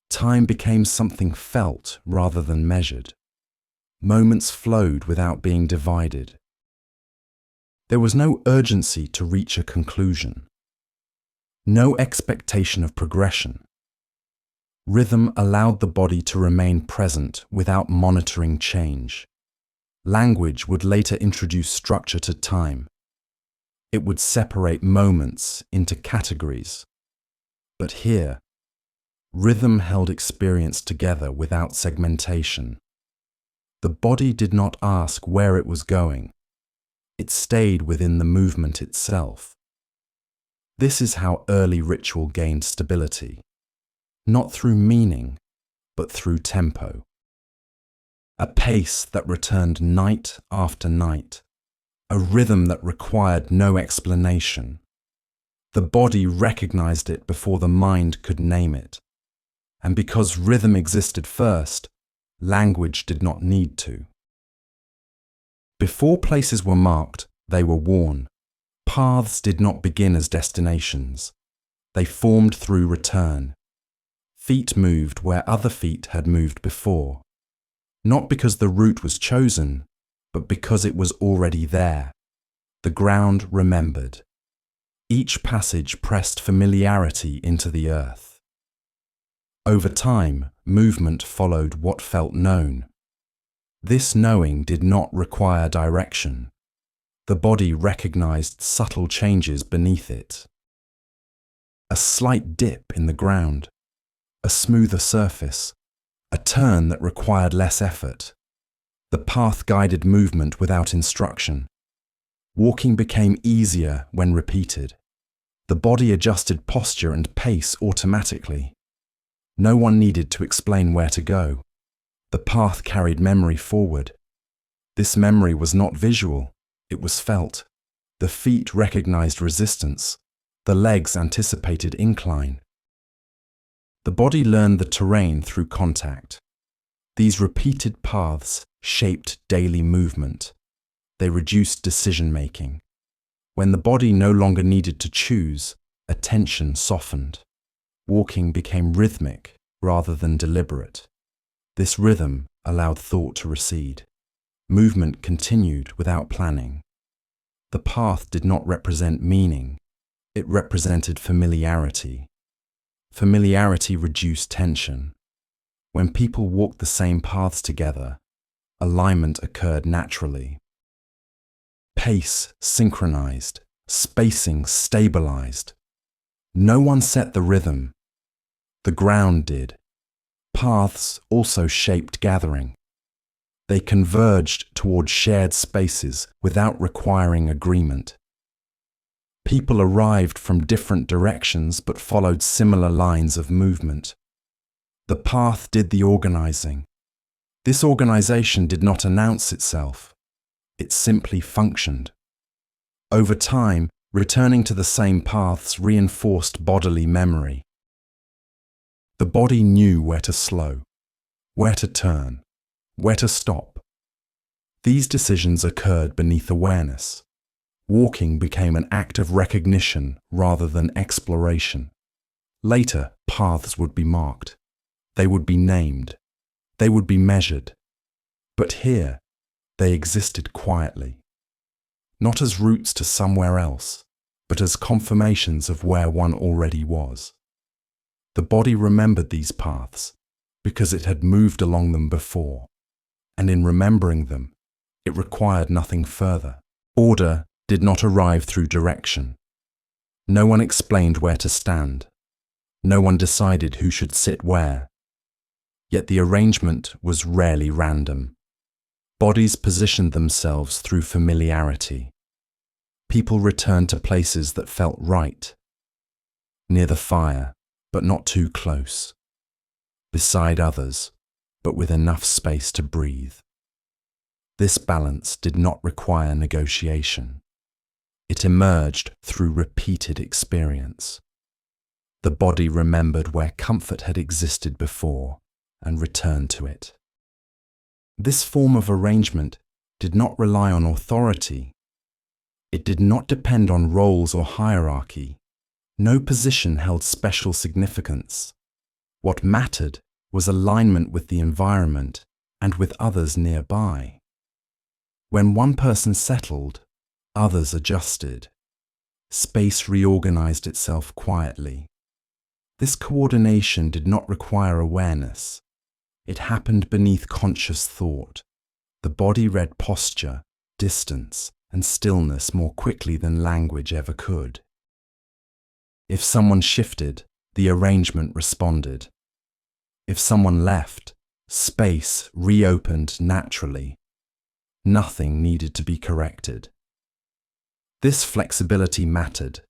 Time became something felt rather than measured. Moments flowed without being divided. There was no urgency to reach a conclusion. No expectation of progression. Rhythm allowed the body to remain present without monitoring change. Language would later introduce structure to time. It would separate moments into categories. But here, rhythm held experience together without segmentation. The body did not ask where it was going. It stayed within the movement itself. This is how early ritual gained stability, not through meaning, but through tempo. A pace that returned night after night, a rhythm that required no explanation. The body recognized it before the mind could name it. And because rhythm existed first, language did not need to. Before places were marked, they were worn. Paths did not begin as destinations. They formed through return. Feet moved where other feet had moved before. Not because the route was chosen, but because it was already there. The ground remembered. Each passage pressed familiarity into the earth. Over time, movement followed what felt known. This knowing did not require direction. The body recognized subtle changes beneath it. A slight dip in the ground, a smoother surface, a turn that required less effort. The path guided movement without instruction. Walking became easier when repeated. The body adjusted posture and pace automatically. No one needed to explain where to go. The path carried memory forward. This memory was not visual, it was felt. The feet recognized resistance. The legs anticipated incline. The body learned the terrain through contact. These repeated paths shaped daily movement. They reduced decision-making. When the body no longer needed to choose, attention softened. Walking became rhythmic rather than deliberate. This rhythm allowed thought to recede. Movement continued without planning. The path did not represent meaning, it represented familiarity. Familiarity reduced tension. When people walked the same paths together, alignment occurred naturally. Pace synchronized, spacing stabilized. No one set the rhythm. The ground did. Paths also shaped gathering. They converged toward shared spaces without requiring agreement. People arrived from different directions but followed similar lines of movement. The path did the organizing. This organization did not announce itself. It simply functioned. Over time, returning to the same paths reinforced bodily memory. The body knew where to slow, where to turn, where to stop. These decisions occurred beneath awareness. Walking became an act of recognition rather than exploration. Later, paths would be marked. They would be named. They would be measured. But here, they existed quietly. Not as routes to somewhere else, but as confirmations of where one already was. The body remembered these paths because it had moved along them before, and in remembering them, it required nothing further. Order did not arrive through direction. No one explained where to stand. No one decided who should sit where. Yet the arrangement was rarely random. Bodies positioned themselves through familiarity. People returned to places that felt right. Near the fire, but not too close. Beside others, but with enough space to breathe. This balance did not require negotiation. It emerged through repeated experience. The body remembered where comfort had existed before and returned to it. This form of arrangement did not rely on authority. It did not depend on roles or hierarchy. No position held special significance. What mattered was alignment with the environment and with others nearby. When one person settled, others adjusted. Space reorganized itself quietly. This coordination did not require awareness. It happened beneath conscious thought. The body read posture, distance, and stillness more quickly than language ever could. If someone shifted, the arrangement responded. If someone left, space reopened naturally. Nothing needed to be corrected. This flexibility mattered.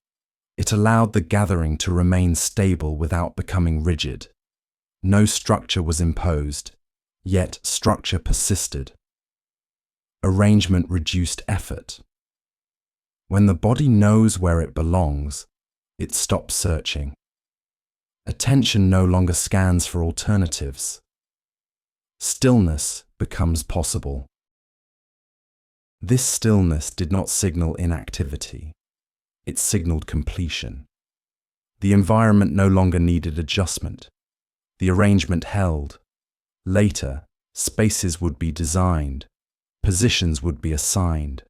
It allowed the gathering to remain stable without becoming rigid. No structure was imposed, yet structure persisted. Arrangement reduced effort. When the body knows where it belongs, it stops searching. Attention no longer scans for alternatives. Stillness becomes possible. This stillness did not signal inactivity. It signaled completion. The environment no longer needed adjustment. The arrangement held. Later, spaces would be designed. Positions would be assigned.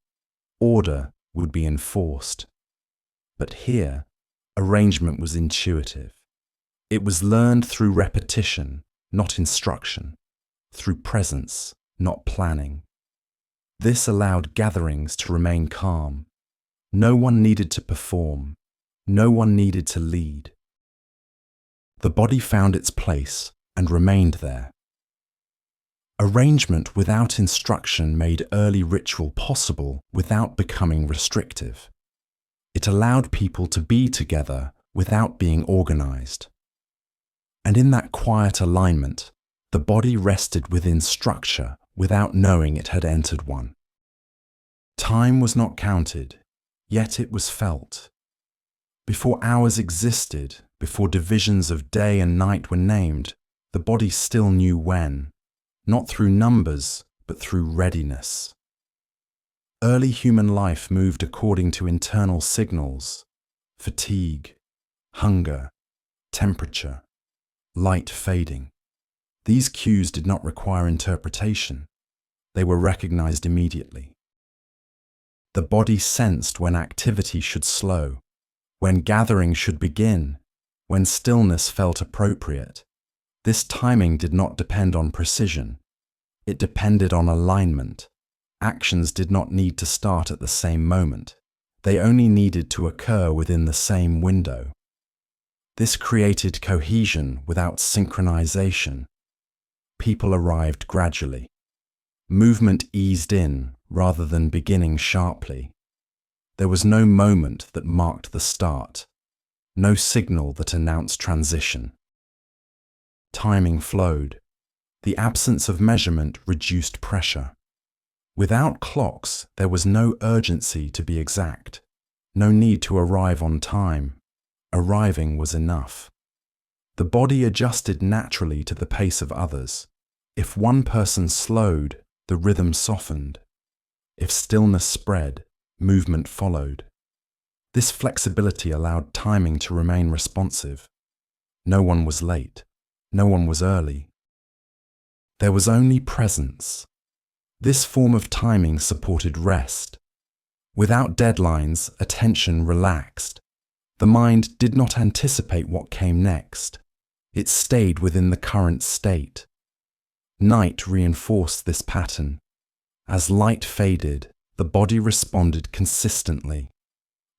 Order would be enforced. But here, arrangement was intuitive. It was learned through repetition, not instruction, through presence, not planning. This allowed gatherings to remain calm. No one needed to perform. No one needed to lead. The body found its place and remained there. Arrangement without instruction made early ritual possible without becoming restrictive. It allowed people to be together without being organized. And in that quiet alignment, the body rested within structure without knowing it had entered one. Time was not counted, yet it was felt. Before hours existed, before divisions of day and night were named, the body still knew when, not through numbers, but through readiness. Early human life moved according to internal signals: fatigue, hunger, temperature, light fading. These cues did not require interpretation. They were recognized immediately. The body sensed when activity should slow, when gathering should begin, when stillness felt appropriate. This timing did not depend on precision. It depended on alignment. Actions did not need to start at the same moment. They only needed to occur within the same window. This created cohesion without synchronization. People arrived gradually. Movement eased in rather than beginning sharply. There was no moment that marked the start, no signal that announced transition. Timing flowed. The absence of measurement reduced pressure. Without clocks, there was no urgency to be exact, no need to arrive on time. Arriving was enough. The body adjusted naturally to the pace of others. If one person slowed, the rhythm softened. If stillness spread, movement followed. This flexibility allowed timing to remain responsive. No one was late. No one was early. There was only presence. This form of timing supported rest. Without deadlines, attention relaxed. The mind did not anticipate what came next. It stayed within the current state. Night reinforced this pattern. As light faded, the body responded consistently.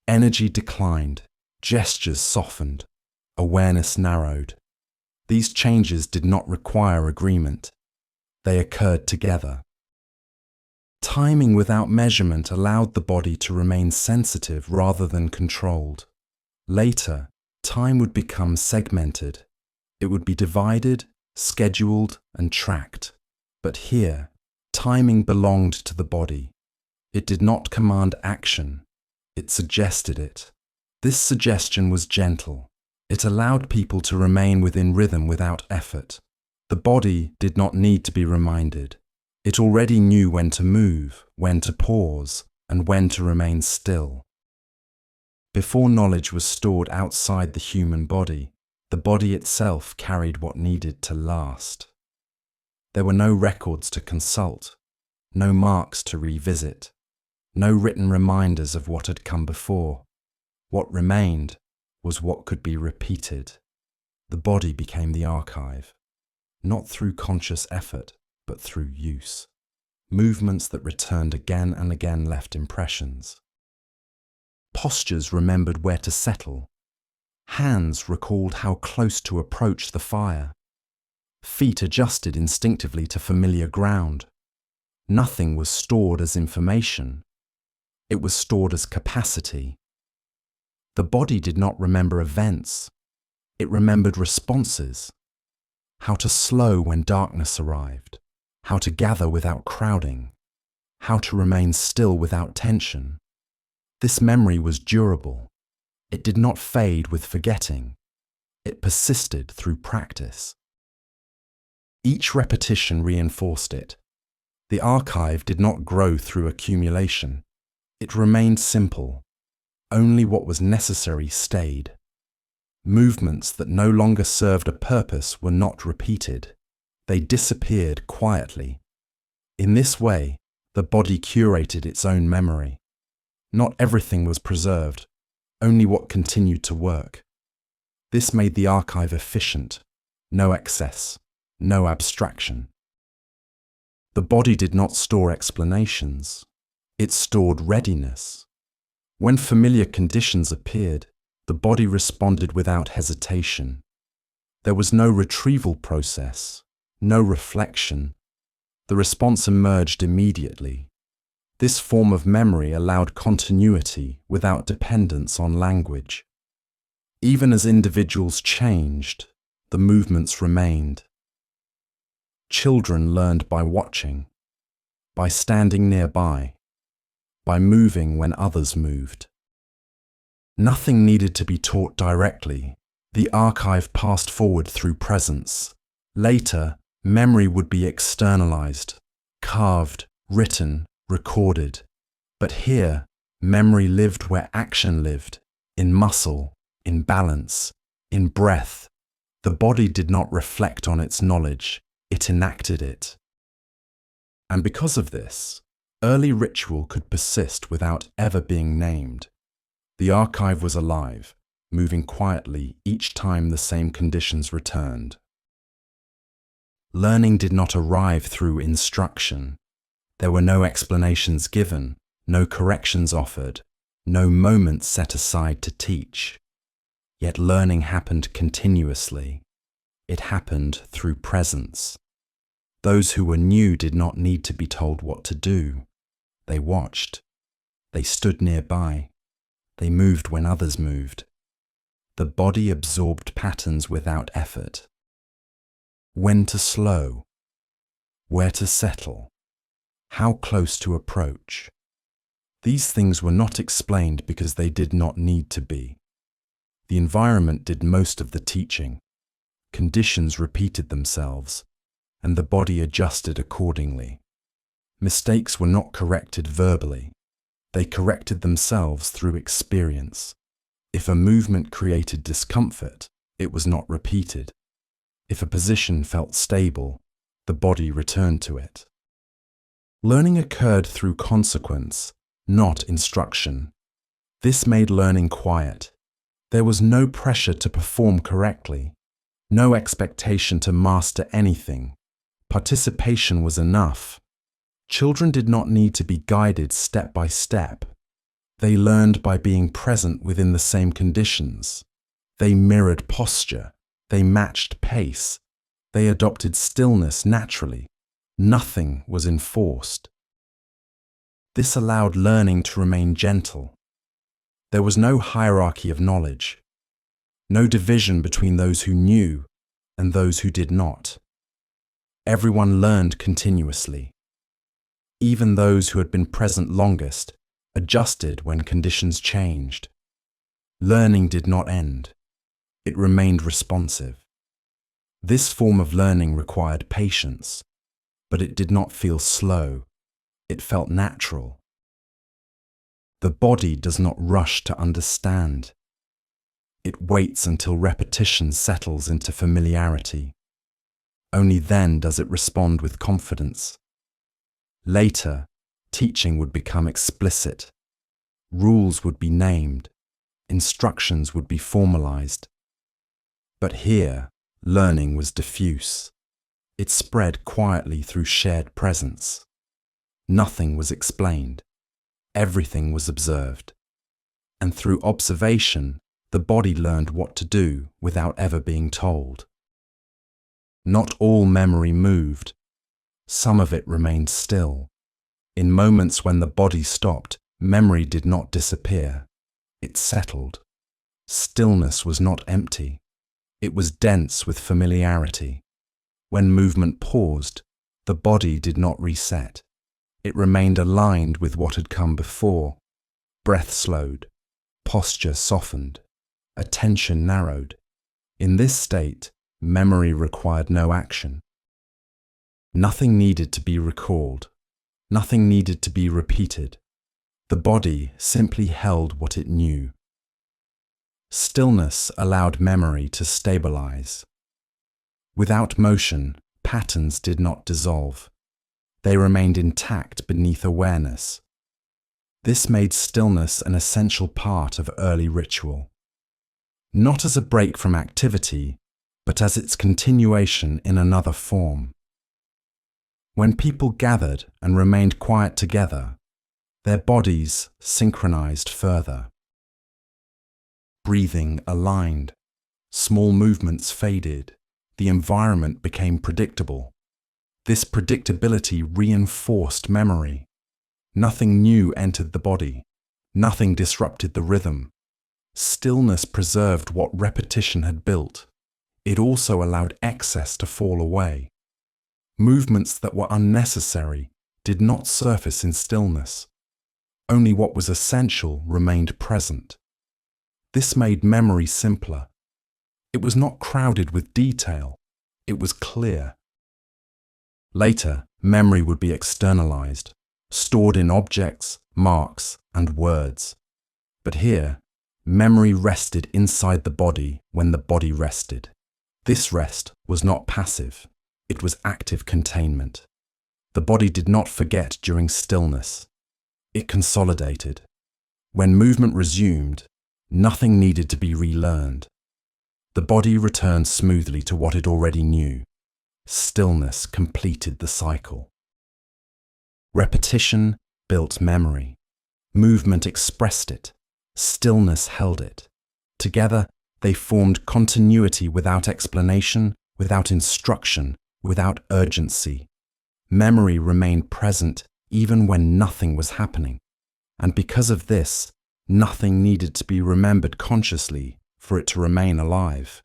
Energy declined, gestures softened, awareness narrowed. These changes did not require agreement. They occurred together. Timing without measurement allowed the body to remain sensitive rather than controlled. Later, time would become segmented. It would be divided, scheduled, and tracked. But here, timing belonged to the body. It did not command action. It suggested it. This suggestion was gentle. It allowed people to remain within rhythm without effort. The body did not need to be reminded. It already knew when to move, when to pause, and when to remain still. Before knowledge was stored outside the human body, the body itself carried what needed to last. There were no records to consult, no marks to revisit, no written reminders of what had come before. What remained was what could be repeated. The body became the archive, not through conscious effort, but through use. Movements that returned again and again left impressions. Postures remembered where to settle. Hands recalled how close to approach the fire. Feet adjusted instinctively to familiar ground. Nothing was stored as information. It was stored as capacity. The body did not remember events. It remembered responses. How to slow when darkness arrived. How to gather without crowding. How to remain still without tension. This memory was durable. It did not fade with forgetting. It persisted through practice. Each repetition reinforced it. The archive did not grow through accumulation. It remained simple. Only what was necessary stayed. Movements that no longer served a purpose were not repeated. They disappeared quietly. In this way, the body curated its own memory. Not everything was preserved, only what continued to work. This made the archive efficient, no excess, no abstraction. The body did not store explanations. It stored readiness. When familiar conditions appeared, the body responded without hesitation. There was no retrieval process, no reflection. The response emerged immediately. This form of memory allowed continuity without dependence on language. Even as individuals changed, the movements remained. Children learned by watching, by standing nearby, by moving when others moved. Nothing needed to be taught directly. The archive passed forward through presence. Later, memory would be externalized, carved, written, recorded. But here, memory lived where action lived, in muscle, in balance, in breath. The body did not reflect on its knowledge, it enacted it. And because of this, Early ritual could persist without ever being named. The archive was alive, moving quietly each time the same conditions returned. Learning did not arrive through instruction. There were no explanations given, no corrections offered, no moments set aside to teach. Yet learning happened continuously. It happened through presence. Those who were new did not need to be told what to do. They watched. They stood nearby. They moved when others moved. The body absorbed patterns without effort. When to slow, where to settle, how close to approach. These things were not explained because they did not need to be. The environment did most of the teaching. Conditions repeated themselves, and the body adjusted accordingly. Mistakes were not corrected verbally. They corrected themselves through experience. If a movement created discomfort, it was not repeated. If a position felt stable, the body returned to it. Learning occurred through consequence, not instruction. This made learning quiet. There was no pressure to perform correctly, no expectation to master anything. Participation was enough. Children did not need to be guided step by step. They learned by being present within the same conditions. They mirrored posture. They matched pace. They adopted stillness naturally. Nothing was enforced. This allowed learning to remain gentle. There was no hierarchy of knowledge, no division between those who knew and those who did not. Everyone learned continuously. Even those who had been present longest adjusted when conditions changed. Learning did not end. It remained responsive. This form of learning required patience, but it did not feel slow. It felt natural. The body does not rush to understand. It waits until repetition settles into familiarity. Only then does it respond with confidence. Later, teaching would become explicit. Rules would be named. Instructions would be formalized. But here, learning was diffuse. It spread quietly through shared presence. Nothing was explained. Everything was observed. And through observation, the body learned what to do without ever being told. Not all memory moved. Some of it remained still. In moments when the body stopped, memory did not disappear. It settled. Stillness was not empty. It was dense with familiarity. When movement paused, the body did not reset. It remained aligned with what had come before. Breath slowed. Posture softened. Attention narrowed. In this state, memory required no action. Nothing needed to be recalled. Nothing needed to be repeated. The body simply held what it knew. Stillness allowed memory to stabilize. Without motion, patterns did not dissolve. They remained intact beneath awareness. This made stillness an essential part of early ritual. Not as a break from activity, but as its continuation in another form. When people gathered and remained quiet together, their bodies synchronized further. Breathing aligned. Small movements faded. The environment became predictable. This predictability reinforced memory. Nothing new entered the body. Nothing disrupted the rhythm. Stillness preserved what repetition had built. It also allowed excess to fall away. Movements that were unnecessary did not surface in stillness. Only what was essential remained present. This made memory simpler. It was not crowded with detail. It was clear. Later, memory would be externalized, stored in objects, marks, and words. But here, memory rested inside the body when the body rested. This rest was not passive. It was active containment. The body did not forget during stillness. It consolidated. When movement resumed, nothing needed to be relearned. The body returned smoothly to what it already knew. Stillness completed the cycle. Repetition built memory. Movement expressed it. Stillness held it. Together, they formed continuity without explanation, without instruction, without urgency. Memory remained present even when nothing was happening. And because of this, nothing needed to be remembered consciously for it to remain alive.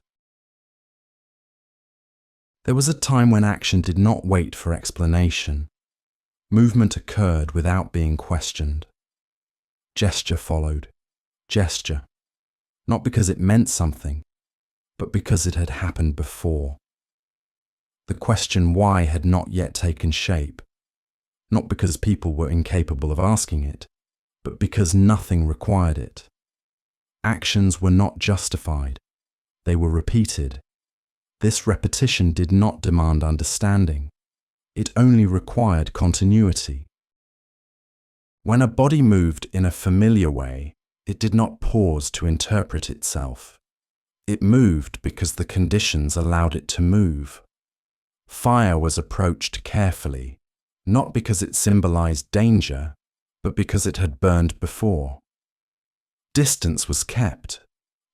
There was a time when action did not wait for explanation. Movement occurred without being questioned. Gesture followed. Gesture. Not because it meant something, but because it had happened before. The question why had not yet taken shape, not because people were incapable of asking it, but because nothing required it. Actions were not justified, they were repeated. This repetition did not demand understanding, it only required continuity. When a body moved in a familiar way, it did not pause to interpret itself. It moved because the conditions allowed it to move. Fire was approached carefully, not because it symbolized danger, but because it had burned before. Distance was kept,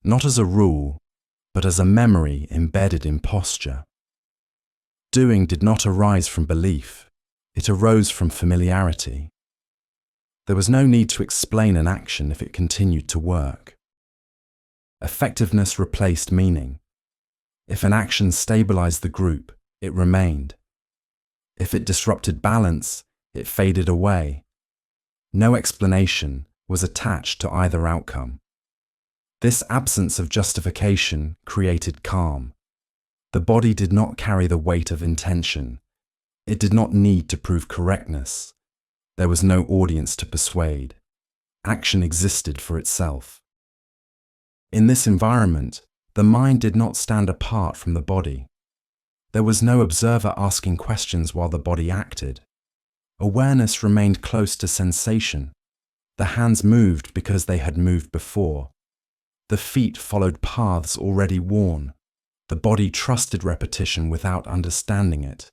not as a rule, but as a memory embedded in posture. Doing did not arise from belief, it arose from familiarity. There was no need to explain an action if it continued to work. Effectiveness replaced meaning. If an action stabilized the group, it remained. If it disrupted balance, it faded away. No explanation was attached to either outcome. This absence of justification created calm. The body did not carry the weight of intention. It did not need to prove correctness. There was no audience to persuade. Action existed for itself. In this environment, the mind did not stand apart from the body. There was no observer asking questions while the body acted. Awareness remained close to sensation. The hands moved because they had moved before. The feet followed paths already worn. The body trusted repetition without understanding it.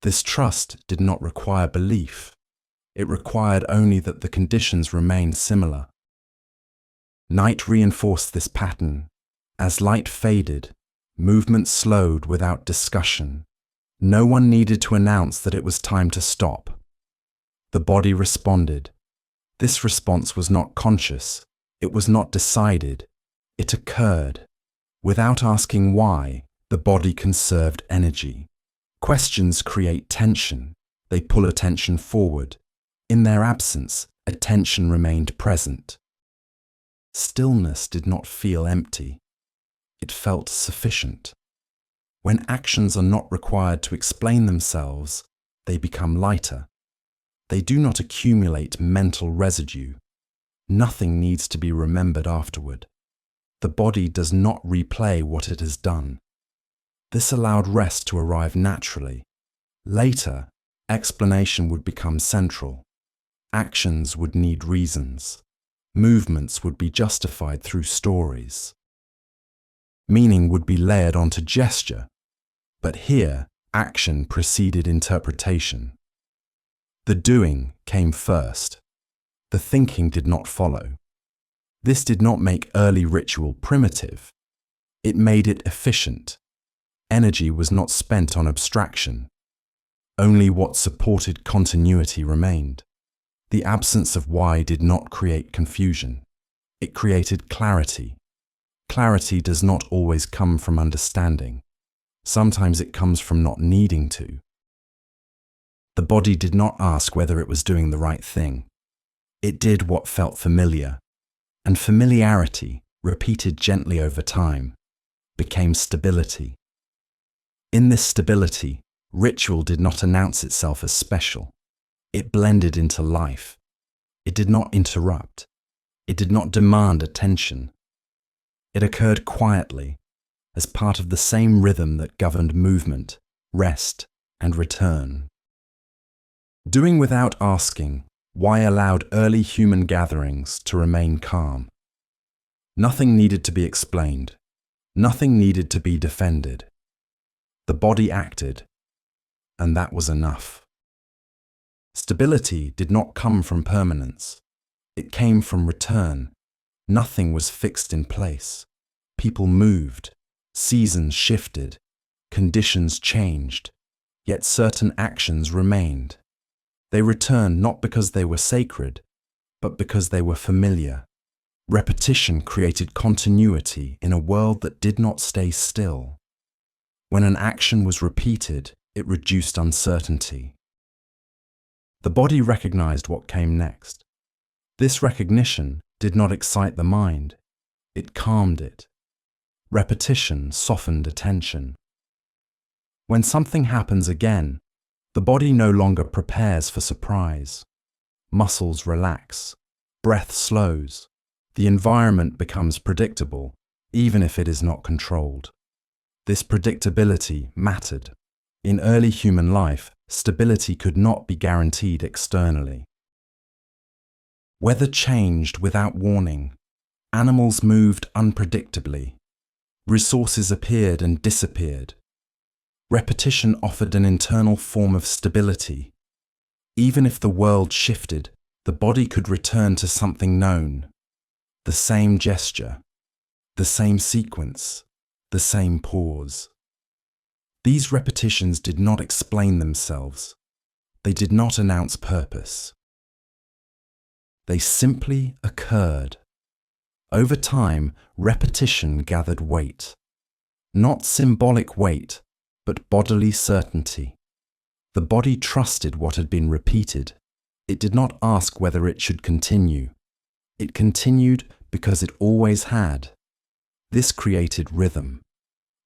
This trust did not require belief. It required only that the conditions remained similar. Night reinforced this pattern. As light faded, movement slowed without discussion. No one needed to announce that it was time to stop. The body responded. This response was not conscious. It was not decided. It occurred. Without asking why, the body conserved energy. Questions create tension. They pull attention forward. In their absence, attention remained present. Stillness did not feel empty. It felt sufficient. When actions are not required to explain themselves, they become lighter. They do not accumulate mental residue. Nothing needs to be remembered afterward. The body does not replay what it has done. This allowed rest to arrive naturally. Later, explanation would become central. Actions would need reasons. Movements would be justified through stories. Meaning would be layered onto gesture, but here, action preceded interpretation. The doing came first. The thinking did not follow. This did not make early ritual primitive. It made it efficient. Energy was not spent on abstraction. Only what supported continuity remained. The absence of why did not create confusion. It created clarity. Clarity does not always come from understanding. Sometimes it comes from not needing to. The body did not ask whether it was doing the right thing. It did what felt familiar. And familiarity, repeated gently over time, became stability. In this stability, ritual did not announce itself as special. It blended into life. It did not interrupt. It did not demand attention. It occurred quietly, as part of the same rhythm that governed movement, rest, and return. Doing without asking why allowed early human gatherings to remain calm. Nothing needed to be explained. Nothing needed to be defended. The body acted, and that was enough. Stability did not come from permanence. It came from return. Nothing was fixed in place. People moved. Seasons shifted. Conditions changed. Yet certain actions remained. They returned not because they were sacred, but because they were familiar. Repetition created continuity in a world that did not stay still. When an action was repeated, it reduced uncertainty. The body recognized what came next. This recognition did not excite the mind. It calmed it. Repetition softened attention. When something happens again, the body no longer prepares for surprise. Muscles relax. Breath slows. The environment becomes predictable, even if it is not controlled. This predictability mattered. In early human life, stability could not be guaranteed externally. Weather changed without warning. Animals moved unpredictably. Resources appeared and disappeared. Repetition offered an internal form of stability. Even if the world shifted, the body could return to something known. The same gesture, the same sequence, the same pause. These repetitions did not explain themselves. They did not announce purpose. They simply occurred. Over time, repetition gathered weight. Not symbolic weight, but bodily certainty. The body trusted what had been repeated. It did not ask whether it should continue. It continued because it always had. This created rhythm.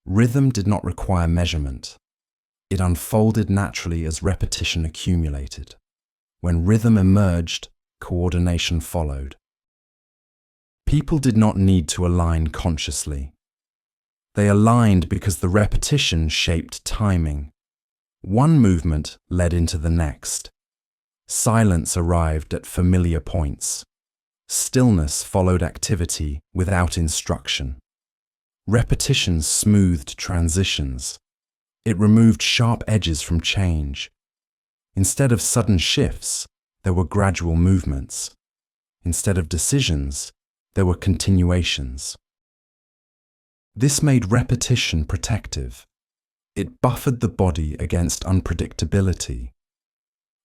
Rhythm did not require measurement. It unfolded naturally as repetition accumulated. When rhythm emerged, coordination followed. People did not need to align consciously. They aligned because the repetition shaped timing. One movement led into the next. Silence arrived at familiar points. Stillness followed activity without instruction. Repetition smoothed transitions. It removed sharp edges from change. Instead of sudden shifts, there were gradual movements. Instead of decisions, there were continuations. This made repetition protective. It buffered the body against unpredictability.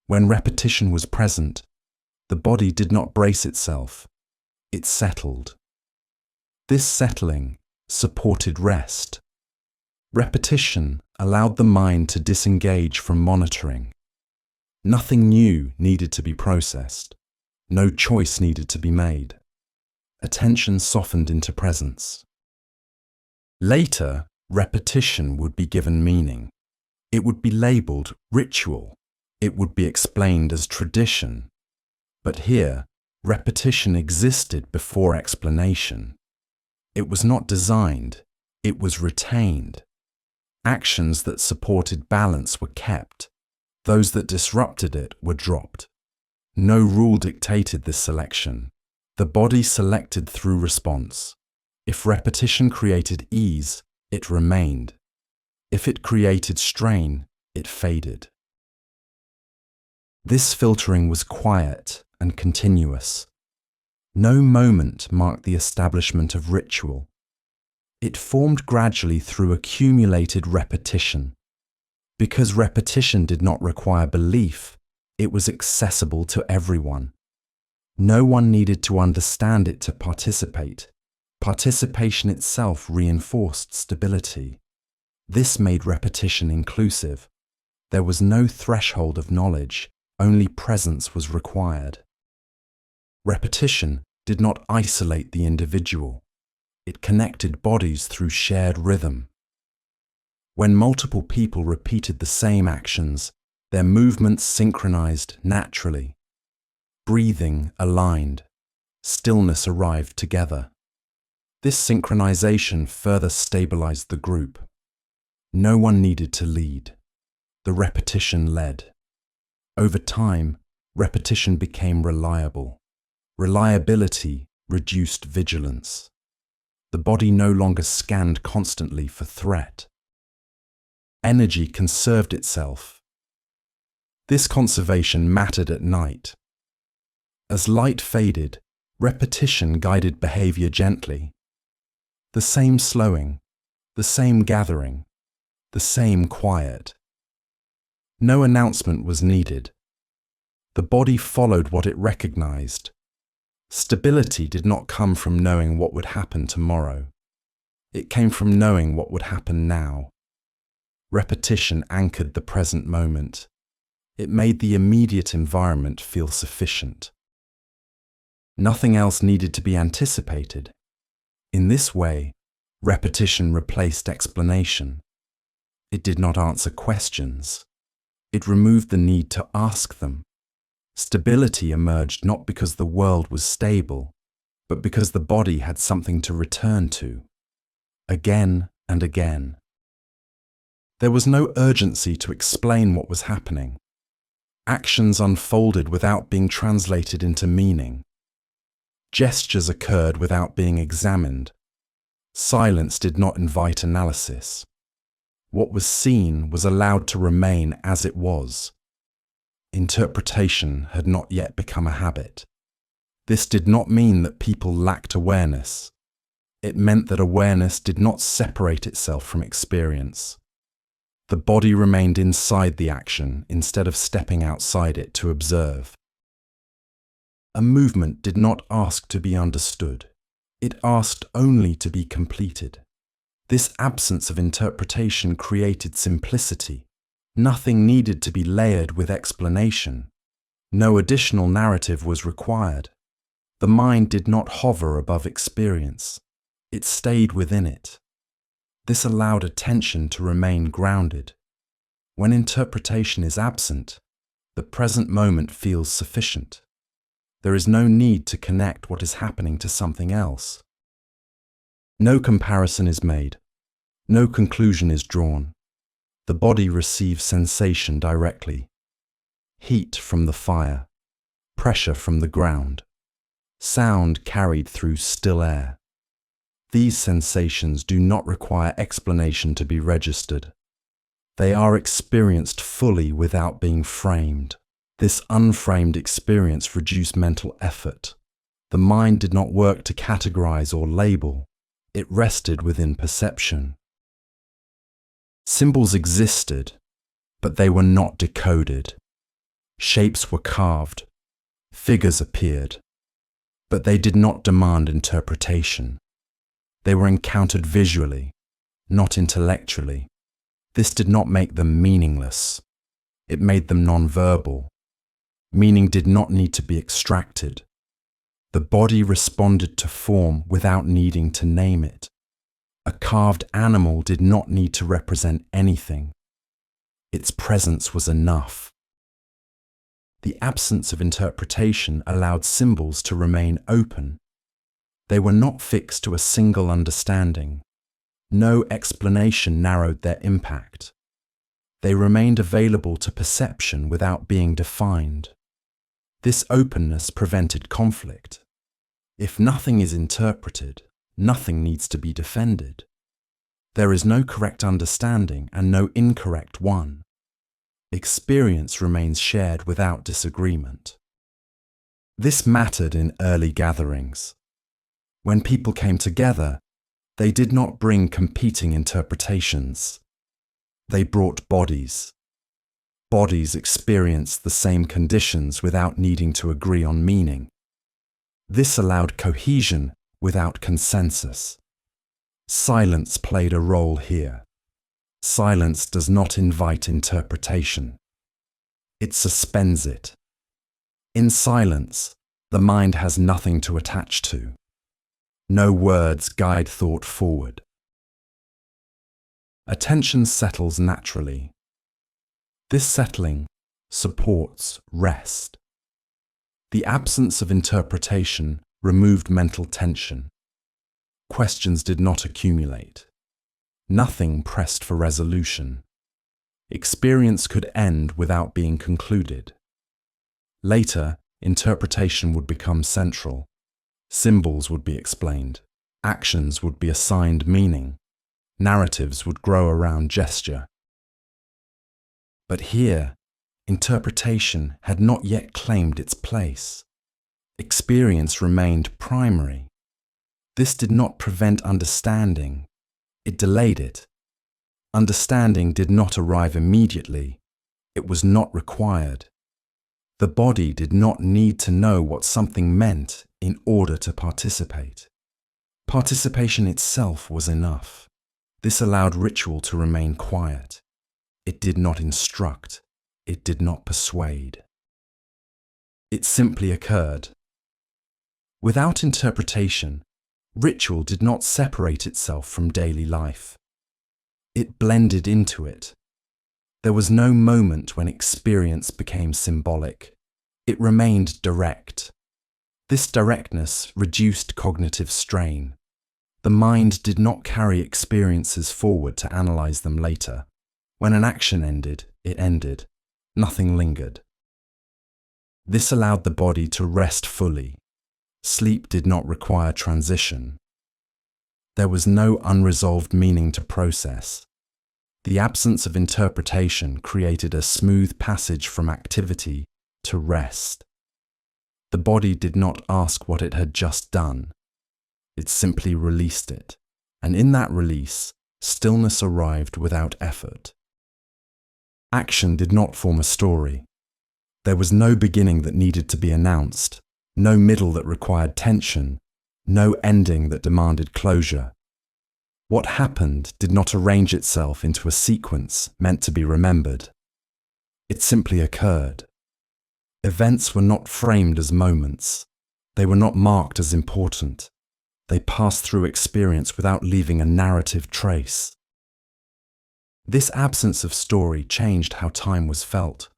When repetition was present, the body did not brace itself. It settled. This settling supported rest. Repetition allowed the mind to disengage from monitoring. Nothing new needed to be processed. No choice needed to be made. Attention softened into presence. Later, repetition would be given meaning. It would be labeled ritual. It would be explained as tradition. But here, repetition existed before explanation. It was not designed, it was retained. Actions that supported balance were kept. Those that disrupted it were dropped. No rule dictated this selection. The body selected through response. If repetition created ease, it remained. If it created strain, it faded. This filtering was quiet and continuous. No moment marked the establishment of ritual. It formed gradually through accumulated repetition. Because repetition did not require belief, it was accessible to everyone. No one needed to understand it to participate. Participation itself reinforced stability. This made repetition inclusive. There was no threshold of knowledge, only presence was required. Repetition did not isolate the individual. It connected bodies through shared rhythm. When multiple people repeated the same actions, their movements synchronized naturally. Breathing aligned. Stillness arrived together. This synchronization further stabilized the group. No one needed to lead. The repetition led. Over time, repetition became reliable. Reliability reduced vigilance. The body no longer scanned constantly for threat. Energy conserved itself. This conservation mattered at night. As light faded, repetition guided behavior gently. The same slowing, the same gathering, the same quiet. No announcement was needed. The body followed what it recognized. Stability did not come from knowing what would happen tomorrow. It came from knowing what would happen now. Repetition anchored the present moment. It made the immediate environment feel sufficient. Nothing else needed to be anticipated. In this way, repetition replaced explanation. It did not answer questions. It removed the need to ask them. Stability emerged not because the world was stable, but because the body had something to return to, again and again. There was no urgency to explain what was happening. Actions unfolded without being translated into meaning. Gestures occurred without being examined. Silence did not invite analysis. What was seen was allowed to remain as it was. Interpretation had not yet become a habit. This did not mean that people lacked awareness. It meant that awareness did not separate itself from experience. The body remained inside the action instead of stepping outside it to observe. A movement did not ask to be understood. It asked only to be completed. This absence of interpretation created simplicity. Nothing needed to be layered with explanation. No additional narrative was required. The mind did not hover above experience. It stayed within it. This allowed attention to remain grounded. When interpretation is absent, the present moment feels sufficient. There is no need to connect what is happening to something else. No comparison is made. No conclusion is drawn. The body receives sensation directly. Heat from the fire, pressure from the ground, sound carried through still air. These sensations do not require explanation to be registered. They are experienced fully without being framed. This unframed experience reduced mental effort. The mind did not work to categorize or label. It rested within perception. Symbols existed, but they were not decoded. Shapes were carved. Figures appeared, but they did not demand interpretation. They were encountered visually, not intellectually. This did not make them meaningless. It made them non-verbal. Meaning did not need to be extracted. The body responded to form without needing to name it. A carved animal did not need to represent anything. Its presence was enough. The absence of interpretation allowed symbols to remain open. They were not fixed to a single understanding. No explanation narrowed their impact. They remained available to perception without being defined. This openness prevented conflict. If nothing is interpreted, nothing needs to be defended. There is no correct understanding and no incorrect one. Experience remains shared without disagreement. This mattered in early gatherings. When people came together, they did not bring competing interpretations. They brought bodies. Bodies experienced the same conditions without needing to agree on meaning. This allowed cohesion without consensus. Silence played a role here. Silence does not invite interpretation. It suspends it. In silence, the mind has nothing to attach to. No words guide thought forward. Attention settles naturally. This settling supports rest. The absence of interpretation removed mental tension. Questions did not accumulate. Nothing pressed for resolution. Experience could end without being concluded. Later, interpretation would become central. Symbols would be explained. Actions would be assigned meaning. Narratives would grow around gesture. But here, interpretation had not yet claimed its place. Experience remained primary. This did not prevent understanding. It delayed it. Understanding did not arrive immediately. It was not required. The body did not need to know what something meant in order to participate. Participation itself was enough. This allowed ritual to remain quiet. It did not instruct. It did not persuade. It simply occurred. Without interpretation, ritual did not separate itself from daily life. It blended into it. There was no moment when experience became symbolic. It remained direct. This directness reduced cognitive strain. The mind did not carry experiences forward to analyze them later. When an action ended, it ended. Nothing lingered. This allowed the body to rest fully. Sleep did not require transition. There was no unresolved meaning to process. The absence of interpretation created a smooth passage from activity to rest. The body did not ask what it had just done. It simply released it, and in that release, stillness arrived without effort. Action did not form a story. There was no beginning that needed to be announced, no middle that required tension, no ending that demanded closure. What happened did not arrange itself into a sequence meant to be remembered. It simply occurred. Events were not framed as moments. They were not marked as important. They passed through experience without leaving a narrative trace. This absence of story changed how time was felt.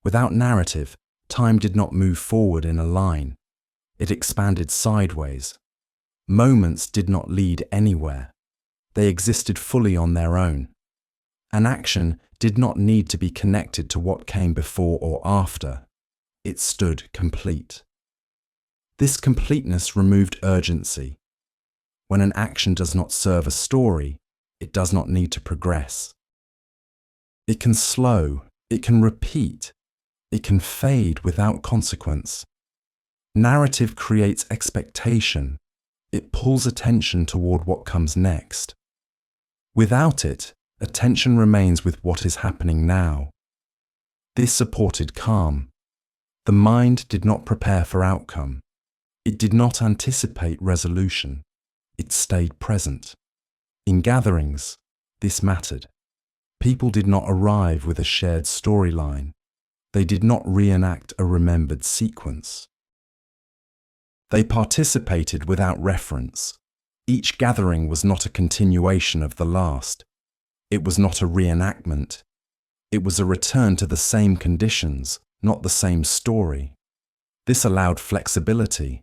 Without narrative, time did not move forward in a line. It expanded sideways. Moments did not lead anywhere. They existed fully on their own. An action did not need to be connected to what came before or after. It stood complete. This completeness removed urgency. When an action does not serve a story, it does not need to progress. It can slow, it can repeat, it can fade without consequence. Narrative creates expectation. It pulls attention toward what comes next. Without it, attention remains with what is happening now. This supported calm. The mind did not prepare for outcome. It did not anticipate resolution. It stayed present. In gatherings, this mattered. People did not arrive with a shared storyline. They did not reenact a remembered sequence. They participated without reference. Each gathering was not a continuation of the last. It was not a reenactment. It was a return to the same conditions, not the same story. This allowed flexibility.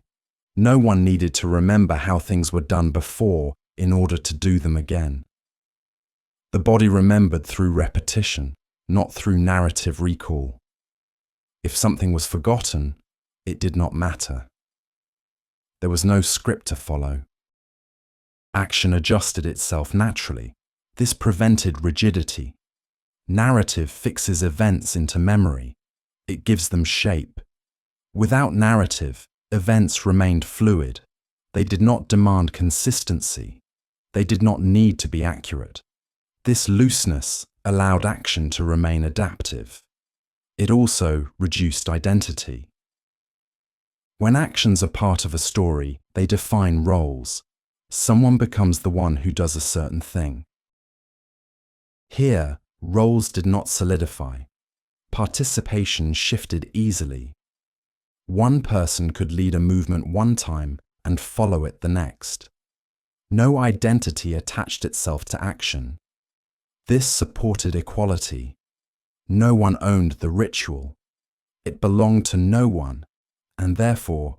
No one needed to remember how things were done before in order to do them again. The body remembered through repetition, not through narrative recall. If something was forgotten, it did not matter. There was no script to follow. Action adjusted itself naturally. This prevented rigidity. Narrative fixes events into memory. It gives them shape. Without narrative, events remained fluid. They did not demand consistency. They did not need to be accurate. This looseness allowed action to remain adaptive. It also reduced identity. When actions are part of a story, they define roles. Someone becomes the one who does a certain thing. Here, roles did not solidify. Participation shifted easily. One person could lead a movement one time and follow it the next. No identity attached itself to action. This supported equality. No one owned the ritual. It belonged to no one, and therefore,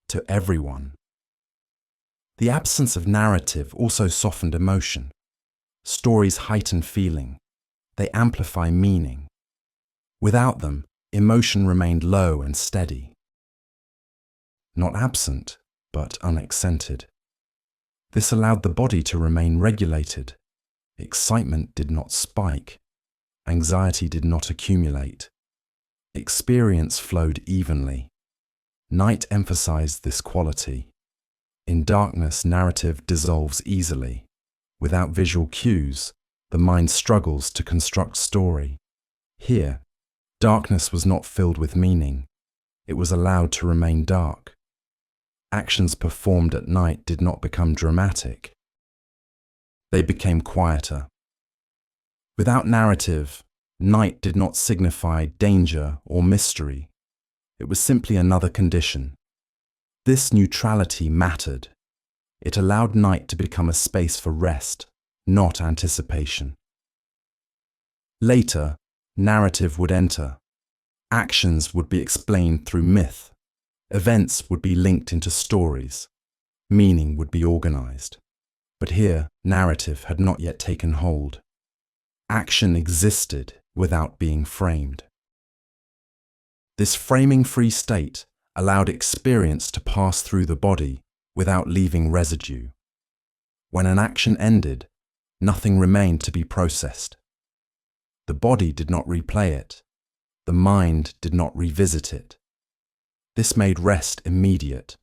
to everyone. The absence of narrative also softened emotion. Stories heighten feeling. They amplify meaning. Without them, emotion remained low and steady. Not absent, but unaccented. This allowed the body to remain regulated. Excitement did not spike. Anxiety did not accumulate. Experience flowed evenly. Night emphasized this quality. In darkness, narrative dissolves easily. Without visual cues, the mind struggles to construct story. Here, darkness was not filled with meaning. It was allowed to remain dark. Actions performed at night did not become dramatic. They became quieter. Without narrative, night did not signify danger or mystery. It was simply another condition. This neutrality mattered. It allowed night to become a space for rest, not anticipation. Later, narrative would enter. Actions would be explained through myth. Events would be linked into stories. Meaning would be organized. But here, narrative had not yet taken hold. Action existed without being framed. This framing-free state allowed experience to pass through the body without leaving residue. When an action ended, nothing remained to be processed. The body did not replay it. The mind did not revisit it. This made rest immediate.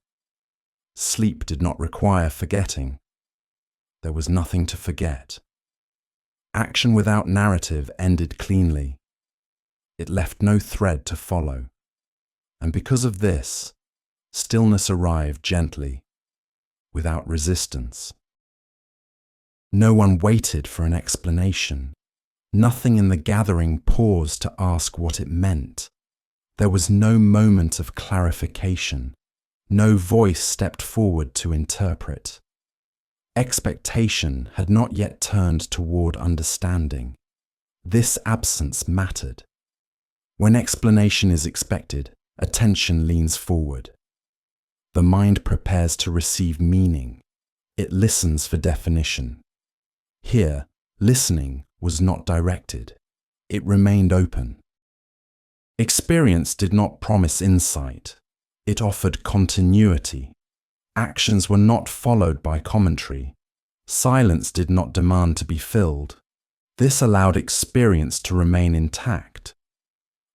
Sleep did not require forgetting. There was nothing to forget. Action without narrative ended cleanly. It left no thread to follow. And because of this, stillness arrived gently, without resistance. No one waited for an explanation. Nothing in the gathering paused to ask what it meant. There was no moment of clarification. No voice stepped forward to interpret. Expectation had not yet turned toward understanding. This absence mattered. When explanation is expected, attention leans forward. The mind prepares to receive meaning. It listens for definition. Here, listening was not directed. It remained open. Experience did not promise insight. It offered continuity. Actions were not followed by commentary. Silence did not demand to be filled. This allowed experience to remain intact.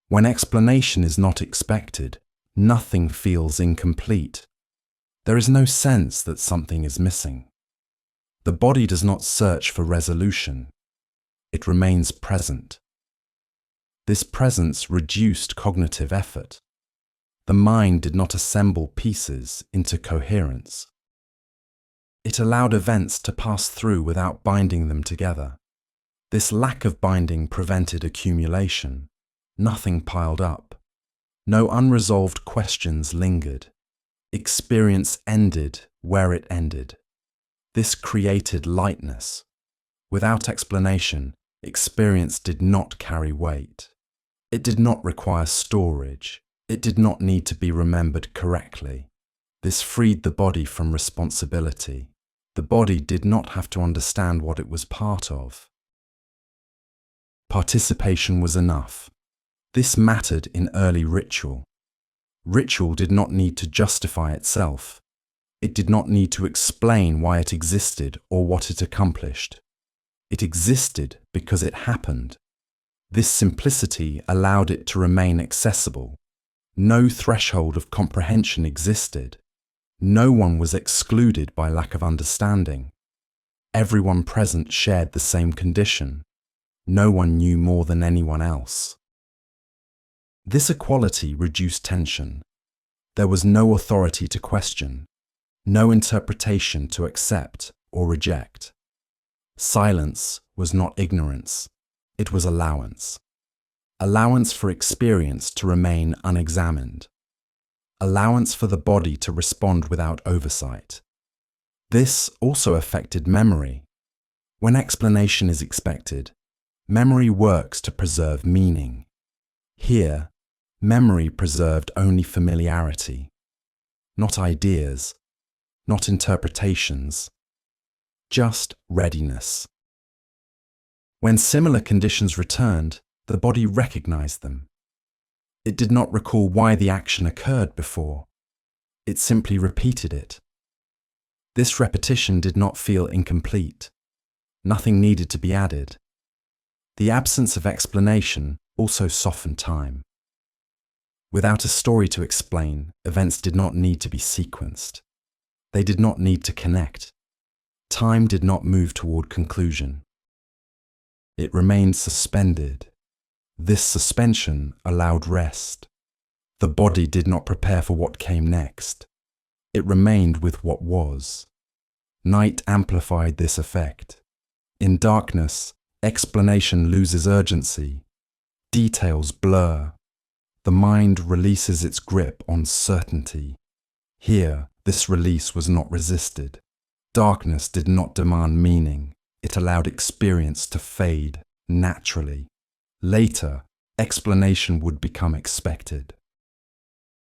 When explanation is not expected, nothing feels incomplete. There is no sense that something is missing. The body does not search for resolution. It remains present. This presence reduced cognitive effort. The mind did not assemble pieces into coherence. It allowed events to pass through without binding them together. This lack of binding prevented accumulation. Nothing piled up. No unresolved questions lingered. Experience ended where it ended. This created lightness. Without explanation, experience did not carry weight. It did not require storage. It did not need to be remembered correctly. This freed the body from responsibility. The body did not have to understand what it was part of. Participation was enough. This mattered in early ritual. Ritual did not need to justify itself. It did not need to explain why it existed or what it accomplished. It existed because it happened. This simplicity allowed it to remain accessible. No threshold of comprehension existed. No one was excluded by lack of understanding. Everyone present shared the same condition. No one knew more than anyone else. This equality reduced tension. There was no authority to question, no interpretation to accept or reject. Silence was not ignorance, it was allowance. Allowance for experience to remain unexamined. Allowance for the body to respond without oversight. This also affected memory. When explanation is expected, memory works to preserve meaning. Here, memory preserved only familiarity, not ideas, not interpretations, just readiness. When similar conditions returned, the body recognized them. It did not recall why the action occurred before. It simply repeated it. This repetition did not feel incomplete. Nothing needed to be added. The absence of explanation also softened time. Without a story to explain, events did not need to be sequenced. They did not need to connect. Time did not move toward conclusion. It remained suspended. This suspension allowed rest. The body did not prepare for what came next. It remained with what was. Night amplified this effect. In darkness, explanation loses urgency. Details blur. The mind releases its grip on certainty. Here, this release was not resisted. Darkness did not demand meaning. It allowed experience to fade naturally. Later, explanation would become expected.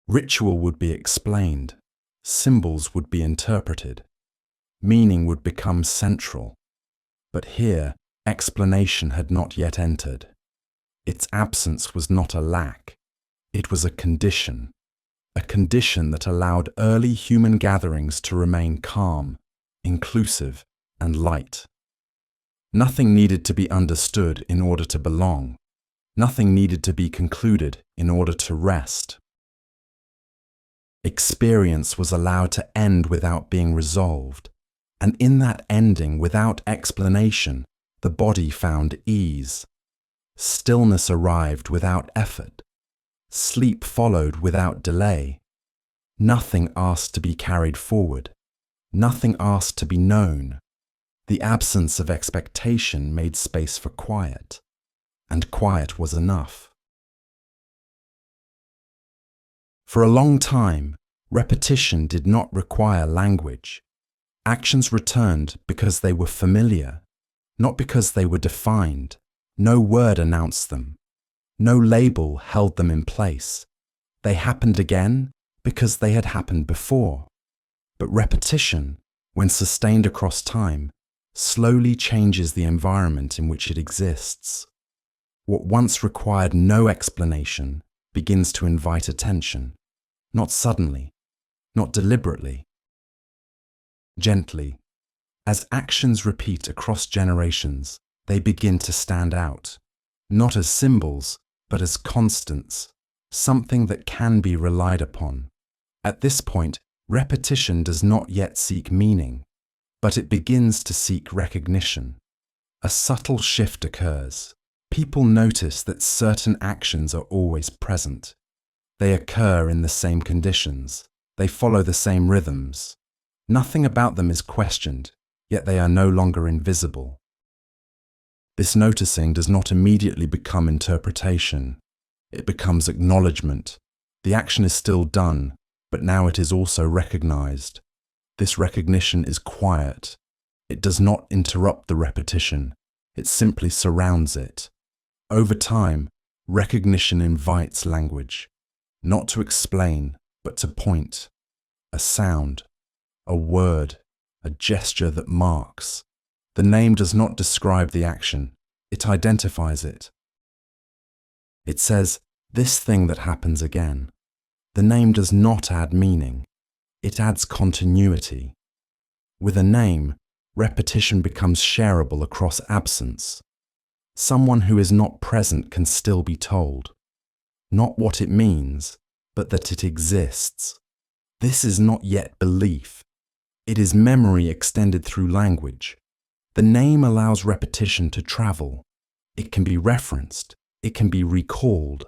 Ritual would be explained. Symbols would be interpreted. Meaning would become central. But here, explanation had not yet entered. Its absence was not a lack. It was a condition that allowed early human gatherings to remain calm, inclusive, and light. Nothing needed to be understood in order to belong. Nothing needed to be concluded in order to rest. Experience was allowed to end without being resolved, and in that ending without explanation, the body found ease. Stillness arrived without effort. Sleep followed without delay. Nothing asked to be carried forward. Nothing asked to be known. The absence of expectation made space for quiet, and quiet was enough. For a long time, repetition did not require language. Actions returned because they were familiar, not because they were defined. No word announced them. No label held them in place. They happened again because they had happened before. But repetition, when sustained across time, slowly changes the environment in which it exists. What once required no explanation begins to invite attention, not suddenly, not deliberately, gently. As actions repeat across generations, they begin to stand out, not as symbols, but as constants, something that can be relied upon. At this point, repetition does not yet seek meaning, but it begins to seek recognition. A subtle shift occurs. People notice that certain actions are always present. They occur in the same conditions. They follow the same rhythms. Nothing about them is questioned, yet they are no longer invisible. This noticing does not immediately become interpretation. It becomes acknowledgement. The action is still done, but now it is also recognized. This recognition is quiet. It does not interrupt the repetition. It simply surrounds it. Over time, recognition invites language, not to explain, but to point. A sound, a word, a gesture that marks. The name does not describe the action. It identifies it. It says, this thing that happens again. The name does not add meaning. It adds continuity. With a name, repetition becomes shareable across absence. Someone who is not present can still be told. Not what it means, but that it exists. This is not yet belief. It is memory extended through language. The name allows repetition to travel. It can be referenced. It can be recalled.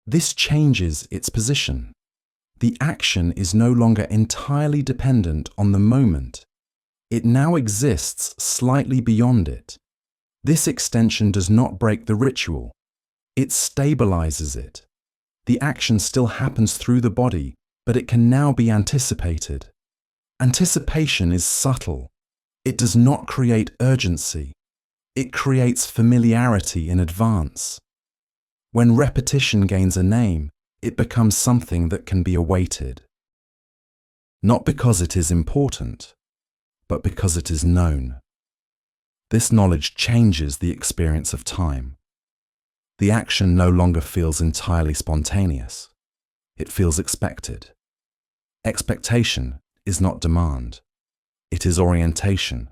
This changes its position. The action is no longer entirely dependent on the moment. It now exists slightly beyond it. This extension does not break the ritual. It stabilizes it. The action still happens through the body, but it can now be anticipated. Anticipation is subtle. It does not create urgency. It creates familiarity in advance. When repetition gains a name, it becomes something that can be awaited. Not because it is important, but because it is known. This knowledge changes the experience of time. The action no longer feels entirely spontaneous. It feels expected. Expectation is not demand. It is orientation.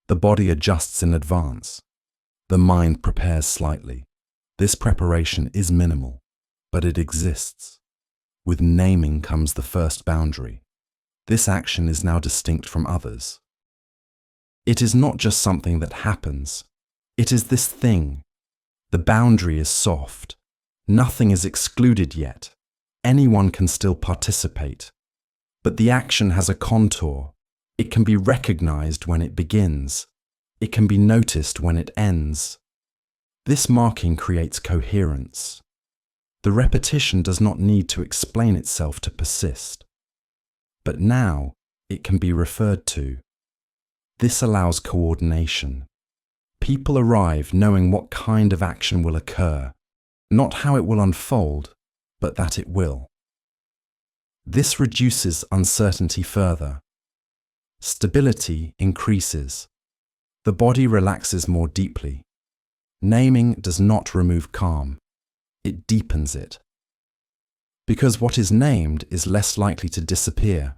The body adjusts in advance. The mind prepares slightly. This preparation is minimal, but it exists. With naming comes the first boundary. This action is now distinct from others. It is not just something that happens. It is this thing. The boundary is soft. Nothing is excluded yet. Anyone can still participate. But the action has a contour. It can be recognized when it begins. It can be noticed when it ends. This marking creates coherence. The repetition does not need to explain itself to persist. But now it can be referred to. This allows coordination. People arrive knowing what kind of action will occur, not how it will unfold, but that it will. This reduces uncertainty further. Stability increases. The body relaxes more deeply. Naming does not remove calm. It deepens it. Because what is named is less likely to disappear.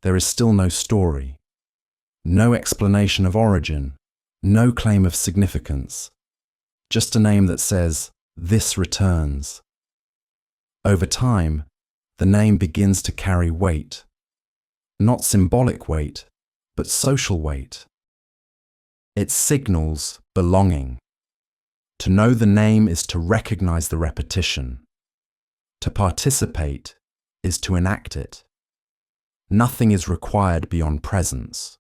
There is still no story, no explanation of origin, no claim of significance. Just a name that says, "This returns." Over time, the name begins to carry weight. Not symbolic weight, but social weight. It signals belonging. To know the name is to recognize the repetition. To participate is to enact it. Nothing is required beyond presence.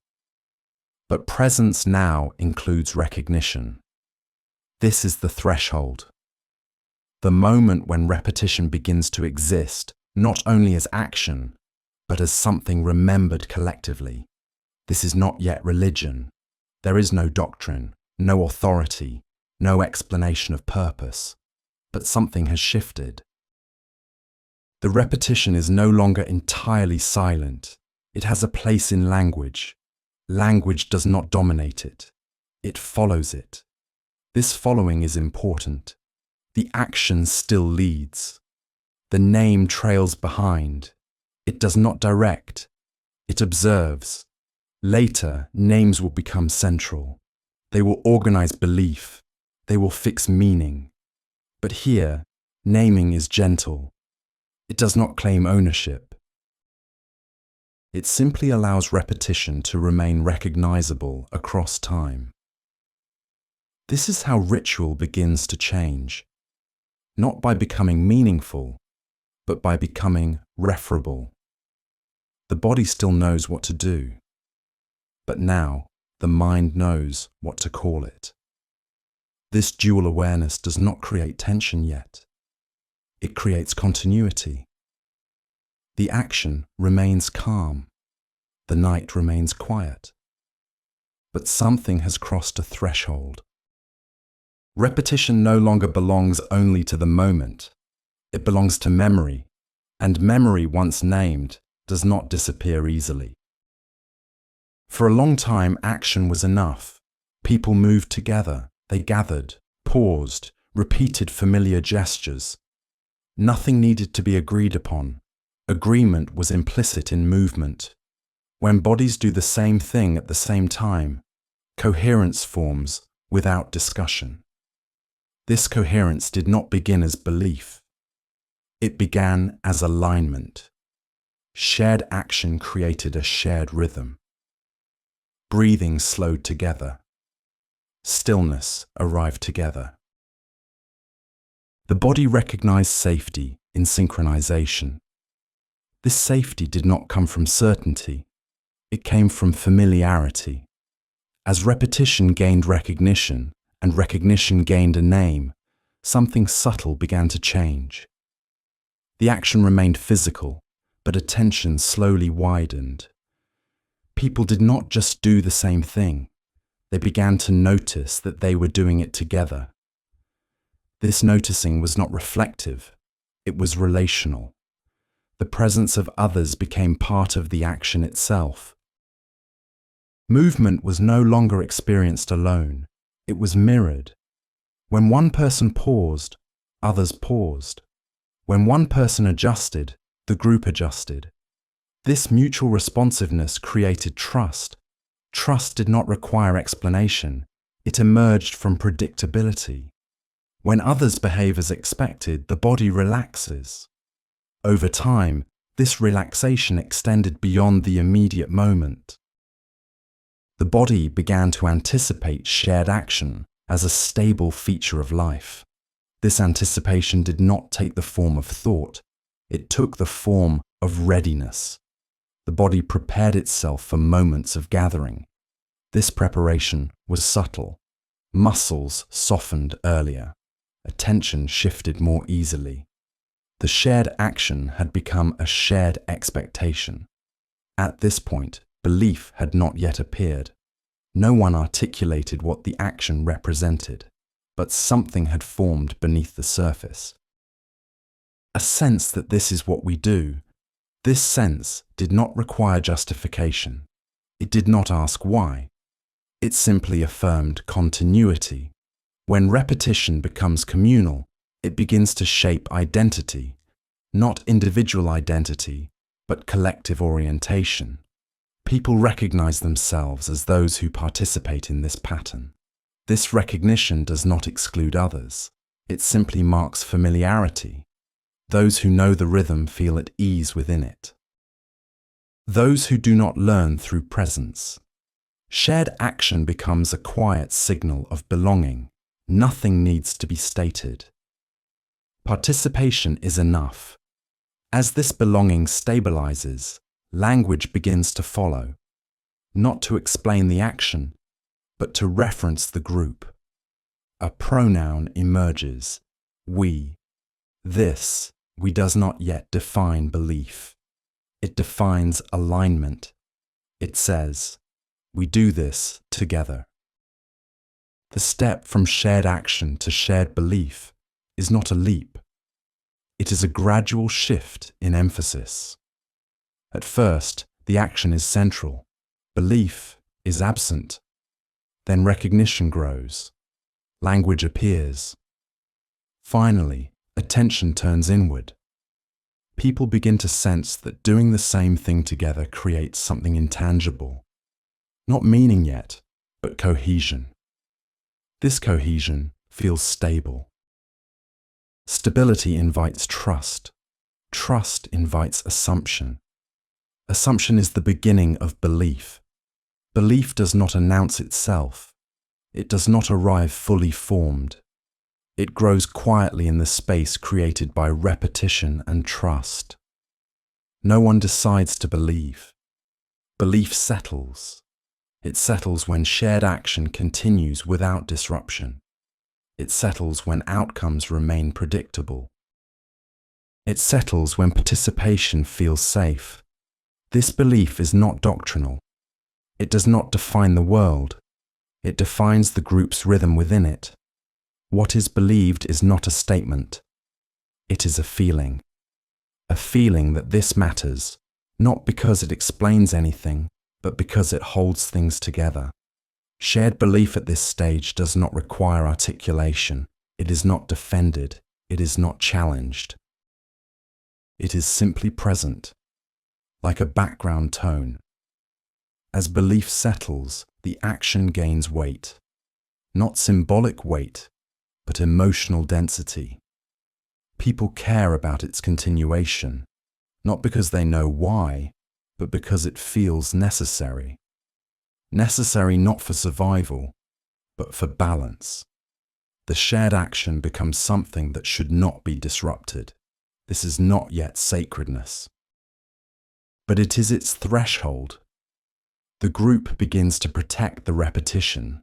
But presence now includes recognition. This is the threshold. The moment when repetition begins to exist, not only as action, but as something remembered collectively. This is not yet religion. There is no doctrine, no authority, no explanation of purpose, but something has shifted. The repetition is no longer entirely silent. It has a place in language. Language does not dominate it. It follows it. This following is important. The action still leads. The name trails behind. It does not direct. It observes. Later, names will become central. They will organize belief. They will fix meaning. But here, naming is gentle. It does not claim ownership. It simply allows repetition to remain recognizable across time. This is how ritual begins to change, not by becoming meaningful, but by becoming referable. The body still knows what to do, but now the mind knows what to call it. This dual awareness does not create tension yet. It creates continuity. The action remains calm. The night remains quiet. But something has crossed a threshold. Repetition no longer belongs only to the moment. It belongs to memory, and memory once named does not disappear easily. For a long time, action was enough. People moved together. They gathered, paused, repeated familiar gestures. Nothing needed to be agreed upon. Agreement was implicit in movement. When bodies do the same thing at the same time, coherence forms without discussion. This coherence did not begin as belief. It began as alignment. Shared action created a shared rhythm. Breathing slowed together. Stillness arrived together. The body recognized safety in synchronization. This safety did not come from certainty. It came from familiarity. As repetition gained recognition, and recognition gained a name, something subtle began to change. The action remained physical, but attention slowly widened. People did not just do the same thing. They began to notice that they were doing it together. This noticing was not reflective. It was relational. The presence of others became part of the action itself. Movement was no longer experienced alone. It was mirrored. When one person paused, others paused. When one person adjusted, the group adjusted. This mutual responsiveness created trust. Trust did not require explanation. It emerged from predictability. When others behave as expected, the body relaxes. Over time, this relaxation extended beyond the immediate moment. The body began to anticipate shared action as a stable feature of life. This anticipation did not take the form of thought. It took the form of readiness. The body prepared itself for moments of gathering. This preparation was subtle. Muscles softened earlier. Attention shifted more easily. The shared action had become a shared expectation. At this point, belief had not yet appeared. No one articulated what the action represented, but something had formed beneath the surface. A sense that this is what we do. This sense did not require justification. It did not ask why. It simply affirmed continuity. When repetition becomes communal, it begins to shape identity, not individual identity, but collective orientation. People recognize themselves as those who participate in this pattern. This recognition does not exclude others. It simply marks familiarity. Those who know the rhythm feel at ease within it. Those who do not learn through presence. Shared action becomes a quiet signal of belonging. Nothing needs to be stated. Participation is enough. As this belonging stabilizes, language begins to follow, not to explain the action, but to reference the group. A pronoun emerges, we. This, we does not yet define belief. It defines alignment. It says, we do this together. The step from shared action to shared belief is not a leap. It is a gradual shift in emphasis. At first, the action is central. Belief is absent. Then recognition grows. Language appears. Finally, attention turns inward. People begin to sense that doing the same thing together creates something intangible. Not meaning yet, but cohesion. This cohesion feels stable. Stability invites trust. Trust invites assumption. Assumption is the beginning of belief. Belief does not announce itself. It does not arrive fully formed. It grows quietly in the space created by repetition and trust. No one decides to believe. Belief settles. It settles when shared action continues without disruption. It settles when outcomes remain predictable. It settles when participation feels safe. This belief is not doctrinal. It does not define the world. It defines the group's rhythm within it. What is believed is not a statement. It is a feeling. A feeling that this matters, not because it explains anything, but because it holds things together. Shared belief at this stage does not require articulation. It is not defended. It is not challenged. It is simply present, like a background tone. As belief settles, the action gains weight. Not symbolic weight, but emotional density. People care about its continuation, not because they know why, but because it feels necessary. Necessary not for survival, but for balance. The shared action becomes something that should not be disrupted. This is not yet sacredness. But it is its threshold. The group begins to protect the repetition,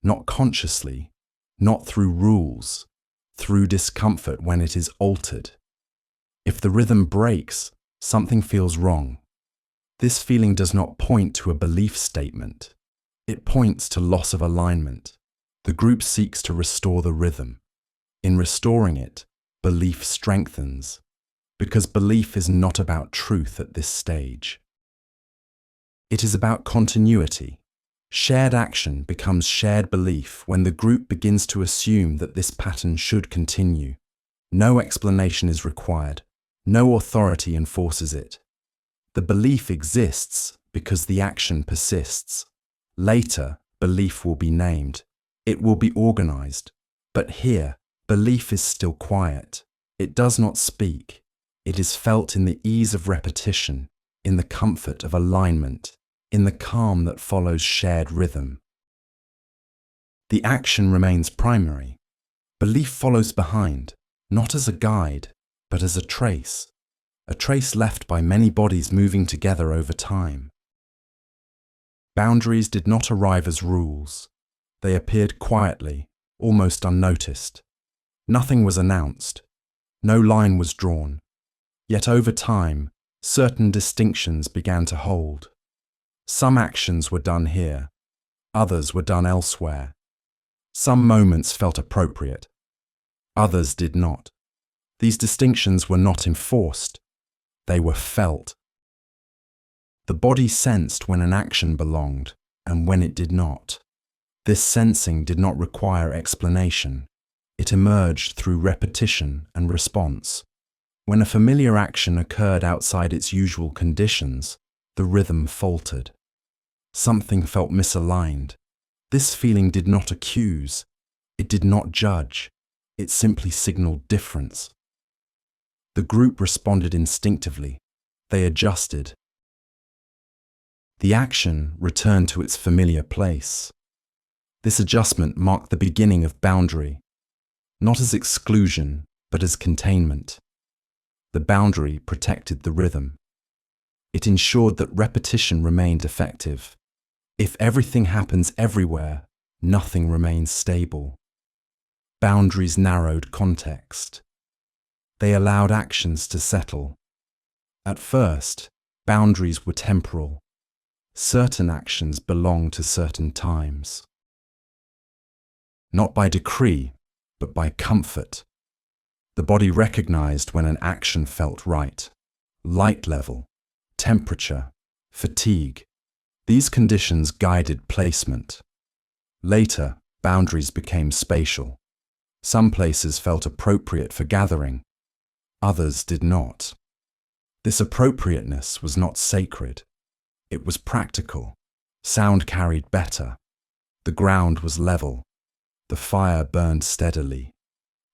not consciously, not through rules, through discomfort when it is altered. If the rhythm breaks, something feels wrong. This feeling does not point to a belief statement. It points to loss of alignment. The group seeks to restore the rhythm. In restoring it, belief strengthens, because belief is not about truth at this stage. It is about continuity. Shared action becomes shared belief when the group begins to assume that this pattern should continue. No explanation is required. No authority enforces it. The belief exists because the action persists. Later, belief will be named. It will be organized. But here, belief is still quiet. It does not speak. It is felt in the ease of repetition, in the comfort of alignment, in the calm that follows shared rhythm. The action remains primary. Belief follows behind, not as a guide, but as a trace left by many bodies moving together over time. Boundaries did not arrive as rules. They appeared quietly, almost unnoticed. Nothing was announced. No line was drawn. Yet over time, certain distinctions began to hold. Some actions were done here. Others were done elsewhere. Some moments felt appropriate. Others did not. These distinctions were not enforced. They were felt. The body sensed when an action belonged and when it did not. This sensing did not require explanation. It emerged through repetition and response. When a familiar action occurred outside its usual conditions, the rhythm faltered. Something felt misaligned. This feeling did not accuse. It did not judge. It simply signaled difference. The group responded instinctively. They adjusted. The action returned to its familiar place. This adjustment marked the beginning of boundary, not as exclusion, but as containment. The boundary protected the rhythm. It ensured that repetition remained effective. If everything happens everywhere, nothing remains stable. Boundaries narrowed context. They allowed actions to settle. At first, boundaries were temporal. Certain actions belonged to certain times. Not by decree, but by comfort. The body recognized when an action felt right. Light level, temperature, fatigue. These conditions guided placement. Later, boundaries became spatial. Some places felt appropriate for gathering. Others did not. This appropriateness was not sacred. It was practical. Sound carried better. The ground was level. The fire burned steadily.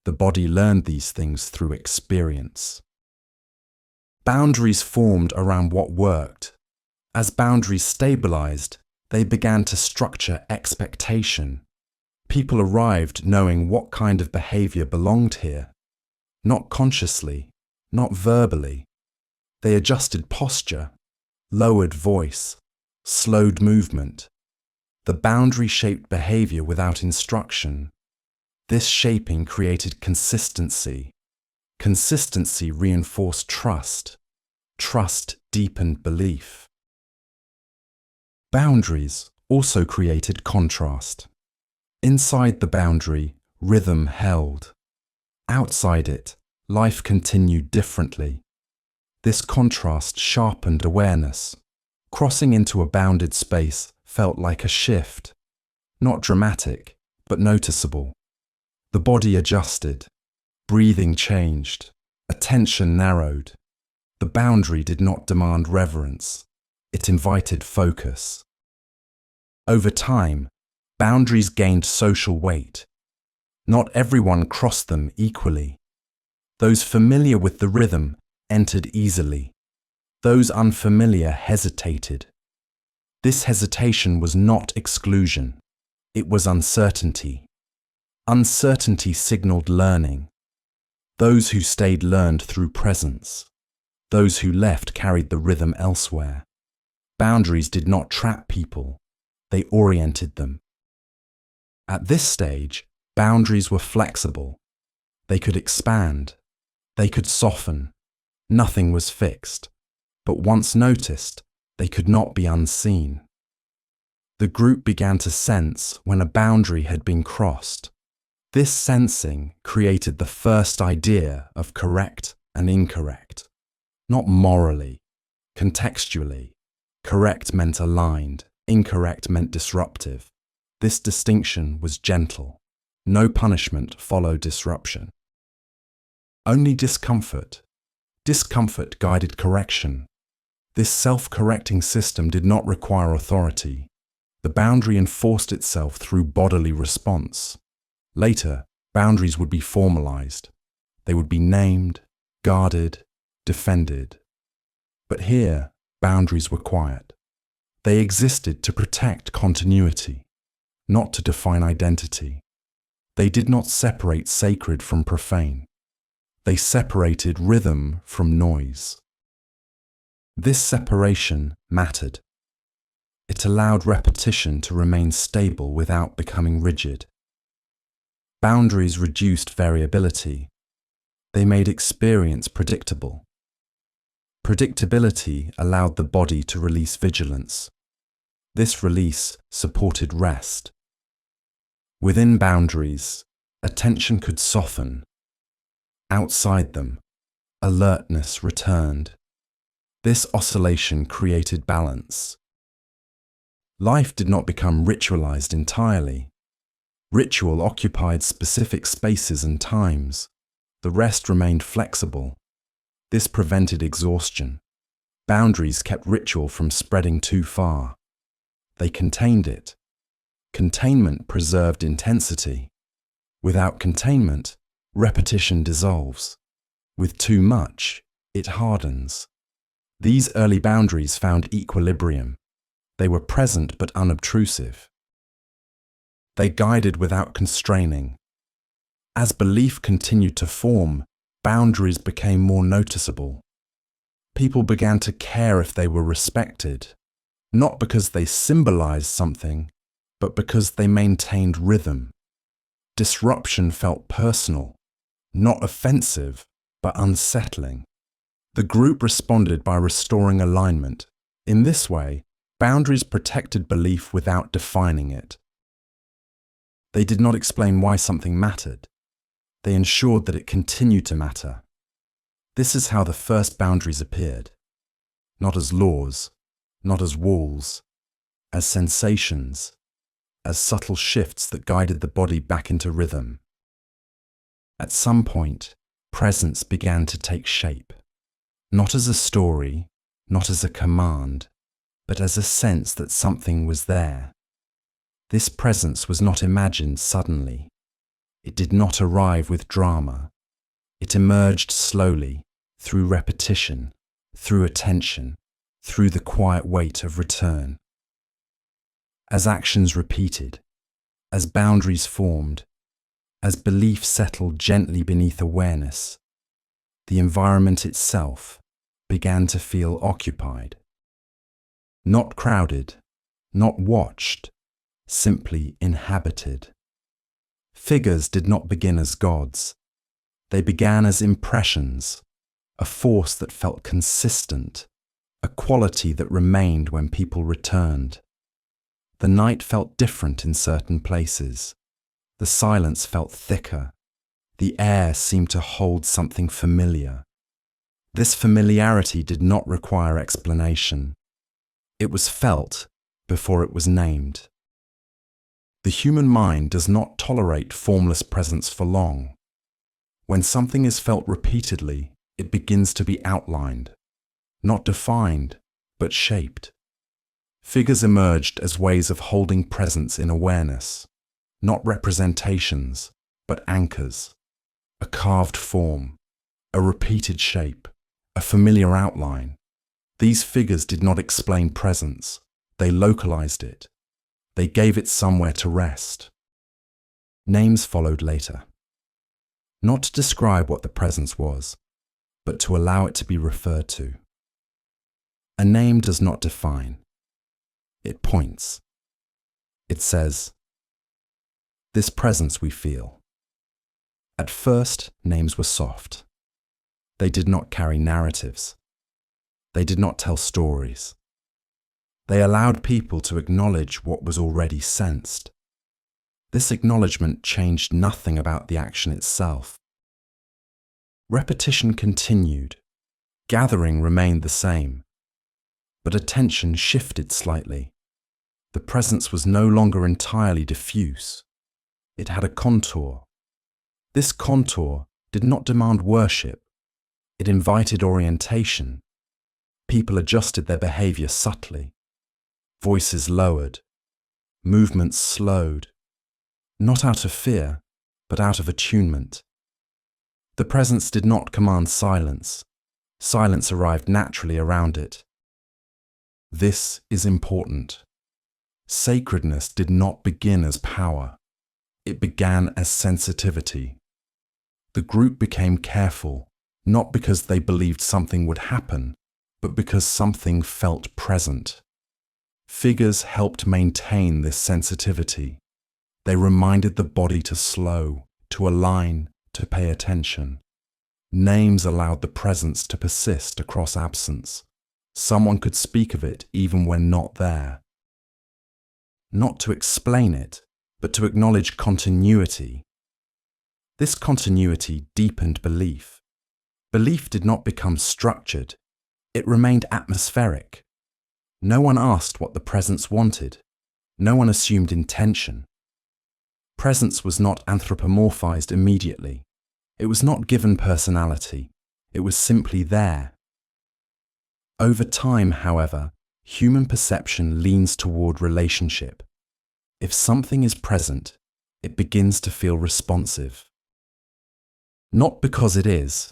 The body learned these things through experience. Boundaries formed around what worked. As boundaries stabilized, they began to structure expectation. People arrived knowing what kind of behavior belonged here. Not consciously, not verbally. They adjusted posture, lowered voice, slowed movement. The boundary shaped behavior without instruction. This shaping created consistency. Consistency reinforced trust. Trust deepened belief. Boundaries also created contrast. Inside the boundary, rhythm held. Outside it, life continued differently. This contrast sharpened awareness. Crossing into a bounded space felt like a shift. Not dramatic, but noticeable. The body adjusted. Breathing changed. Attention narrowed. The boundary did not demand reverence. It invited focus. Over time, boundaries gained social weight. Not everyone crossed them equally. Those familiar with the rhythm entered easily. Those unfamiliar hesitated. This hesitation was not exclusion. It was uncertainty. Uncertainty signaled learning. Those who stayed learned through presence. Those who left carried the rhythm elsewhere. Boundaries did not trap people. They oriented them. At this stage, boundaries were flexible. They could expand. They could soften. Nothing was fixed. But once noticed, they could not be unseen. The group began to sense when a boundary had been crossed. This sensing created the first idea of correct and incorrect. Not morally, contextually. Correct meant aligned, Incorrect meant disruptive. This distinction was gentle. No punishment followed disruption. Only discomfort. Discomfort guided correction. This self-correcting system did not require authority. The boundary enforced itself through bodily response. Later, boundaries would be formalized. They would be named, guarded, defended. But here, boundaries were quiet. They existed to protect continuity, not to define identity. They did not separate sacred from profane. They separated rhythm from noise. This separation mattered. It allowed repetition to remain stable without becoming rigid. Boundaries reduced variability. They made experience predictable. Predictability allowed the body to release vigilance. This release supported rest. Within boundaries, attention could soften. Outside them, alertness returned. This oscillation created balance. Life did not become ritualized entirely. Ritual occupied specific spaces and times. The rest remained flexible. This prevented exhaustion. Boundaries kept ritual from spreading too far. They contained it. Containment preserved intensity. Without containment, repetition dissolves. With too much, it hardens. These early boundaries found equilibrium. They were present but unobtrusive. They guided without constraining. As belief continued to form, boundaries became more noticeable. People began to care if they were respected, not because they symbolized something, but because they maintained rhythm. Disruption felt personal, not offensive, but unsettling. The group responded by restoring alignment. In this way, boundaries protected belief without defining it. They did not explain why something mattered. They ensured that it continued to matter. This is how the first boundaries appeared. Not as laws, not as walls, as sensations, as subtle shifts that guided the body back into rhythm. At some point, presence began to take shape. Not as a story, not as a command, but as a sense that something was there. This presence was not imagined suddenly. It did not arrive with drama. It emerged slowly, through repetition, through attention, through the quiet weight of return. As actions repeated, as boundaries formed, as belief settled gently beneath awareness, the environment itself began to feel occupied. Not crowded, not watched, simply inhabited. Figures did not begin as gods. They began as impressions, a force that felt consistent, a quality that remained when people returned. The night felt different in certain places. The silence felt thicker. The air seemed to hold something familiar. This familiarity did not require explanation. It was felt before it was named. The human mind does not tolerate formless presence for long. When something is felt repeatedly, it begins to be outlined, not defined, but shaped. Figures emerged as ways of holding presence in awareness, not representations, but anchors. A carved form, a repeated shape, a familiar outline. These figures did not explain presence, they localized it. They gave it somewhere to rest. Names followed later. Not to describe what the presence was, but to allow it to be referred to. A name does not define. It points. It says, "This presence we feel." At first, names were soft. They did not carry narratives. They did not tell stories. They allowed people to acknowledge what was already sensed. This acknowledgement changed nothing about the action itself. Repetition continued. Gathering remained the same. But attention shifted slightly. The presence was no longer entirely diffuse. It had a contour. This contour did not demand worship. It invited orientation. People adjusted their behavior subtly. Voices lowered. Movements slowed. Not out of fear, but out of attunement. The presence did not command silence. Silence arrived naturally around it. This is important. Sacredness did not begin as power. It began as sensitivity. The group became careful, not because they believed something would happen, but because something felt present. Figures helped maintain this sensitivity. They reminded the body to slow, to align, to pay attention. Names allowed the presence to persist across absence. Someone could speak of it even when not there. Not to explain it, but to acknowledge continuity. This continuity deepened belief. Belief did not become structured. It remained atmospheric. No one asked what the presence wanted. No one assumed intention. Presence was not anthropomorphized immediately. It was not given personality. It was simply there. Over time, however, human perception leans toward relationship. If something is present, it begins to feel responsive. Not because it is,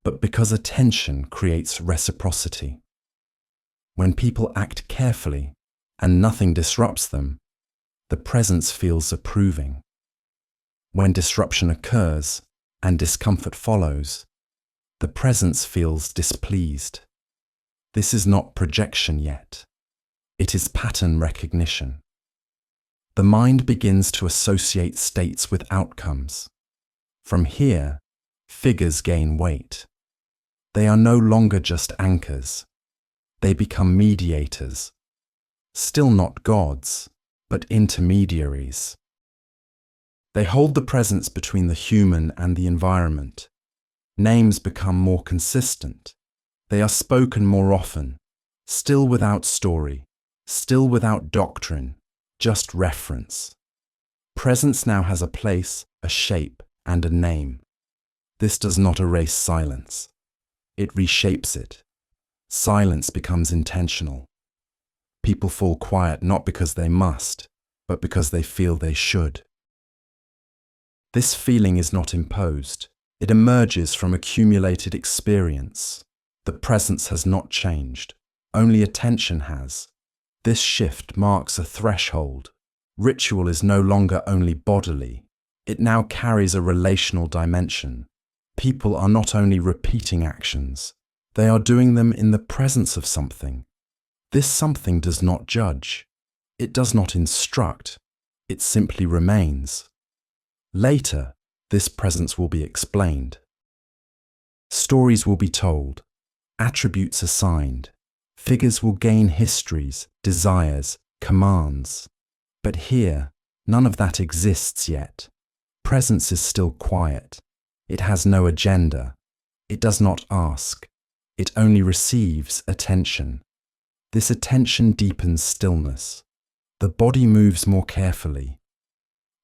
but because attention creates reciprocity. When people act carefully and nothing disrupts them, the presence feels approving. When disruption occurs and discomfort follows, the presence feels displeased. This is not projection yet. It is pattern recognition. The mind begins to associate states with outcomes. From here, figures gain weight. They are no longer just anchors. They become mediators. Still not gods, but intermediaries. They hold the presence between the human and the environment. Names become more consistent. They are spoken more often, still without story, still without doctrine, just reference. Presence now has a place, a shape, and a name. This does not erase silence. It reshapes it. Silence becomes intentional. People fall quiet not because they must, but because they feel they should. This feeling is not imposed. It emerges from accumulated experience. The presence has not changed. Only attention has. This shift marks a threshold. Ritual is no longer only bodily. It now carries a relational dimension. People are not only repeating actions, they are doing them in the presence of something. This something does not judge. It does not instruct. It simply remains. Later, this presence will be explained. Stories will be told. Attributes assigned. Figures will gain histories, desires, commands. But here, none of that exists yet. Presence is still quiet. It has no agenda. It does not ask. It only receives attention. This attention deepens stillness. The body moves more carefully.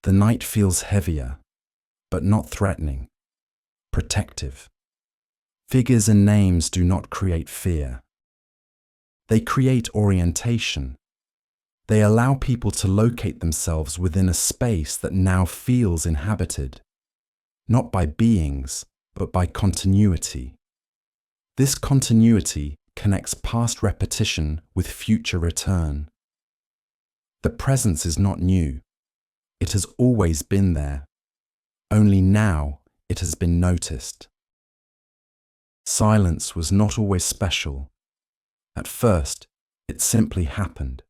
The night feels heavier, but not threatening, protective. Figures and names do not create fear. They create orientation. They allow people to locate themselves within a space that now feels inhabited, not by beings, but by continuity. This continuity connects past repetition with future return. The presence is not new. It has always been there. Only now it has been noticed. Silence was not always special. At first, it simply happened.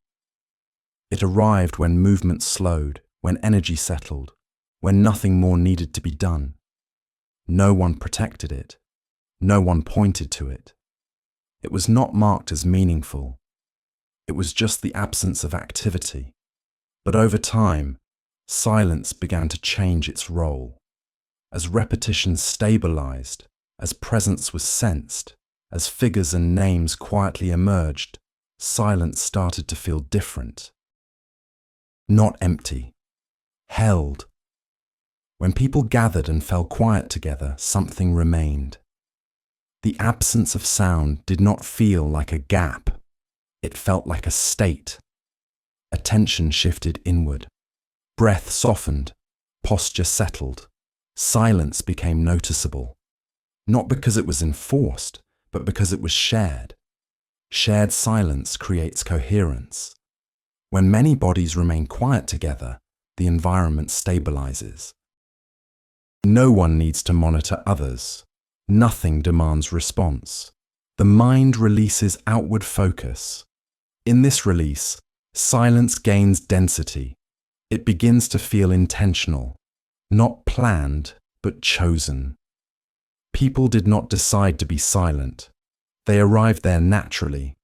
It arrived when movement slowed, when energy settled, when nothing more needed to be done. No one protected it. No one pointed to it. It was not marked as meaningful. It was just the absence of activity. But over time, silence began to change its role. As repetition stabilized, as presence was sensed, as figures and names quietly emerged, silence started to feel different. not empty, held. When people gathered and fell quiet together, something remained. The absence of sound did not feel like a gap. It felt like a state. Attention shifted inward. Breath softened. Posture settled. Silence became noticeable. Not because it was enforced, but because it was shared. Shared silence creates coherence. When many bodies remain quiet together, the environment stabilizes. No one needs to monitor others. Nothing demands response. The mind releases outward focus. In this release, silence gains density. It begins to feel intentional, not planned, but chosen. People did not decide to be silent. They arrived there naturally.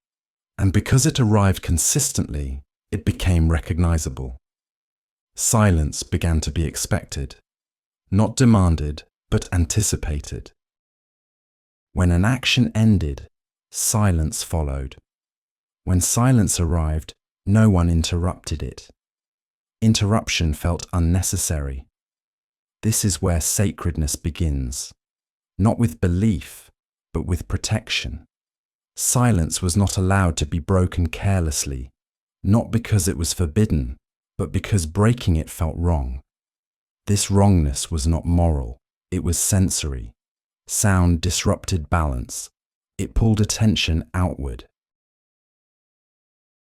And because it arrived consistently, it became recognizable. Silence began to be expected, not demanded, but anticipated. When an action ended, silence followed. When silence arrived, no one interrupted it. Interruption felt unnecessary. This is where sacredness begins, not with belief, but with protection. Silence was not allowed to be broken carelessly, not because it was forbidden, but because breaking it felt wrong. This wrongness was not moral, it was sensory. Sound disrupted balance. It pulled attention outward.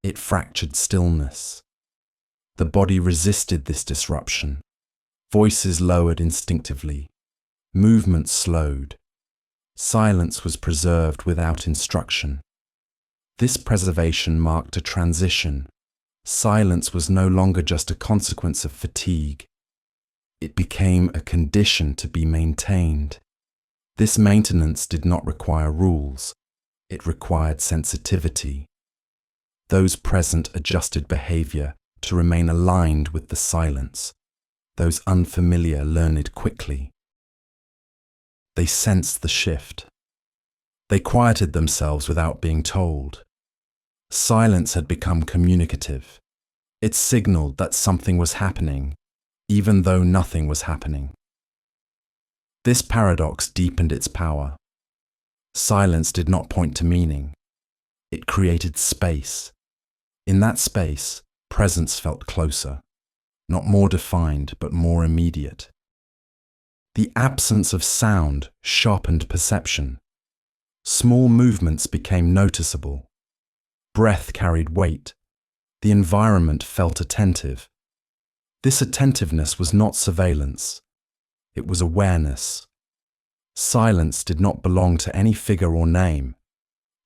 It fractured stillness. The body resisted this disruption. Voices lowered instinctively. Movement slowed. Silence was preserved without instruction. This preservation marked a transition. Silence was no longer just a consequence of fatigue. It became a condition to be maintained. This maintenance did not require rules. It required sensitivity. Those present adjusted behavior to remain aligned with the silence. Those unfamiliar learned quickly. They sensed the shift. They quieted themselves without being told. Silence had become communicative. It signaled that something was happening, even though nothing was happening. This paradox deepened its power. Silence did not point to meaning. It created space. In that space, presence felt closer, not more defined, but more immediate. The absence of sound sharpened perception. Small movements became noticeable. Breath carried weight. The environment felt attentive. This attentiveness was not surveillance. It was awareness. Silence did not belong to any figure or name.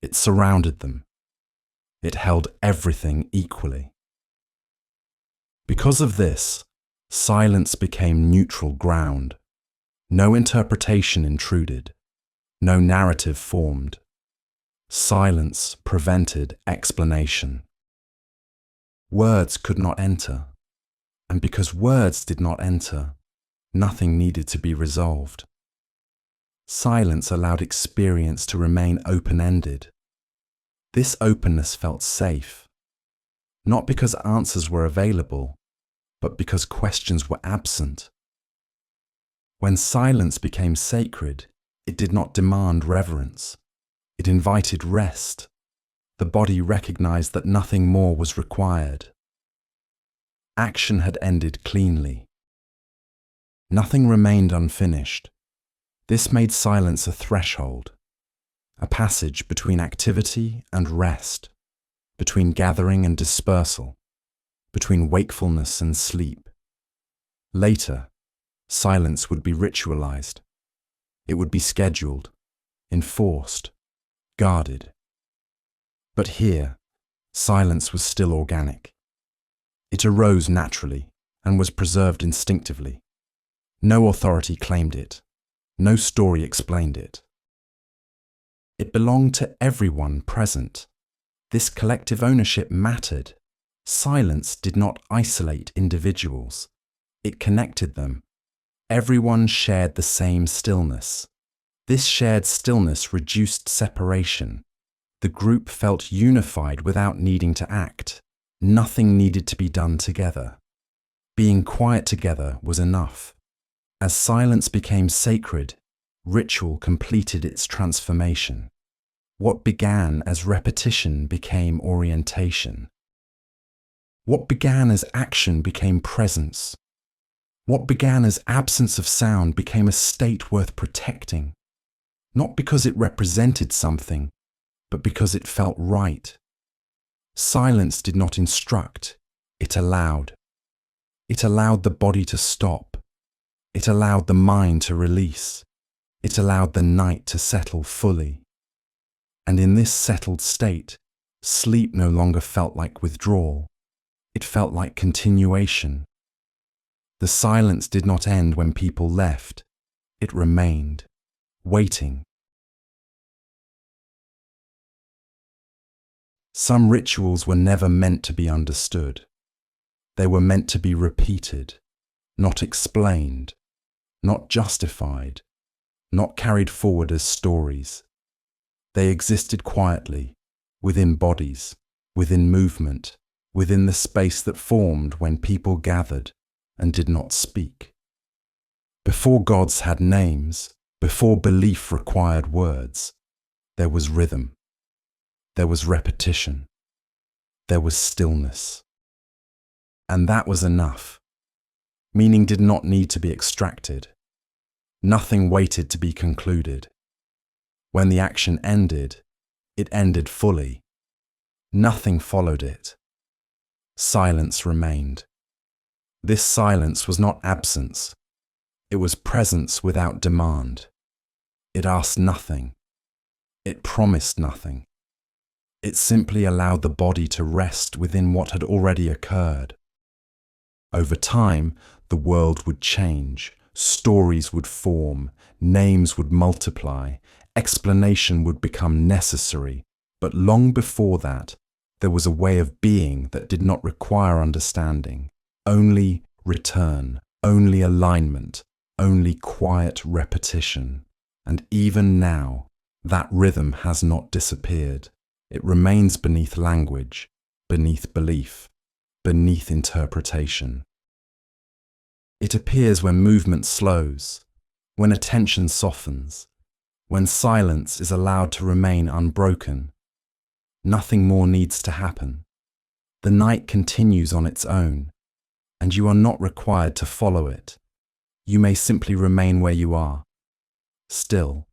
It surrounded them. It held everything equally. Because of this, silence became neutral ground. No interpretation intruded. No narrative formed. Silence prevented explanation. Words could not enter. And because words did not enter, nothing needed to be resolved. Silence allowed experience to remain open-ended. This openness felt safe, not because answers were available, but because questions were absent. When silence became sacred, it did not demand reverence. It invited rest. The body recognized that nothing more was required. Action had ended cleanly. Nothing remained unfinished. This made silence a threshold, a passage between activity and rest, between gathering and dispersal, between wakefulness and sleep. Later, silence would be ritualized. It would be scheduled, enforced, guarded. But here, silence was still organic. It arose naturally and was preserved instinctively. No authority claimed it. No story explained it. It belonged to everyone present. This collective ownership mattered. Silence did not isolate individuals. It connected them. Everyone shared the same stillness. This shared stillness reduced separation. The group felt unified without needing to act. Nothing needed to be done together. Being quiet together was enough. As silence became sacred, ritual completed its transformation. What began as repetition became orientation. What began as action became presence. What began as absence of sound became a state worth protecting, not because it represented something, but because it felt right. Silence did not instruct, it allowed. It allowed the body to stop. It allowed the mind to release. It allowed the night to settle fully. And in this settled state, sleep no longer felt like withdrawal. It felt like continuation. The silence did not end when people left. It remained, waiting. Some rituals were never meant to be understood. They were meant to be repeated, not explained, not justified, not carried forward as stories. They existed quietly, within bodies, within movement, within the space that formed when people gathered and did not speak. Before gods had names, before belief required words, there was rhythm. There was repetition. There was stillness. And that was enough. Meaning did not need to be extracted. Nothing waited to be concluded. When the action ended, it ended fully. Nothing followed it. Silence remained. This silence was not absence. It was presence without demand. It asked nothing. It promised nothing. It simply allowed the body to rest within what had already occurred. Over time, the world would change, stories would form, names would multiply, explanation would become necessary, but long before that, there was a way of being that did not require understanding, only return, only alignment, only quiet repetition. And even now, that rhythm has not disappeared. It remains beneath language, beneath belief, beneath interpretation. It appears when movement slows, when attention softens, when silence is allowed to remain unbroken. Nothing more needs to happen. The night continues on its own, and you are not required to follow it. You may simply remain where you are, still,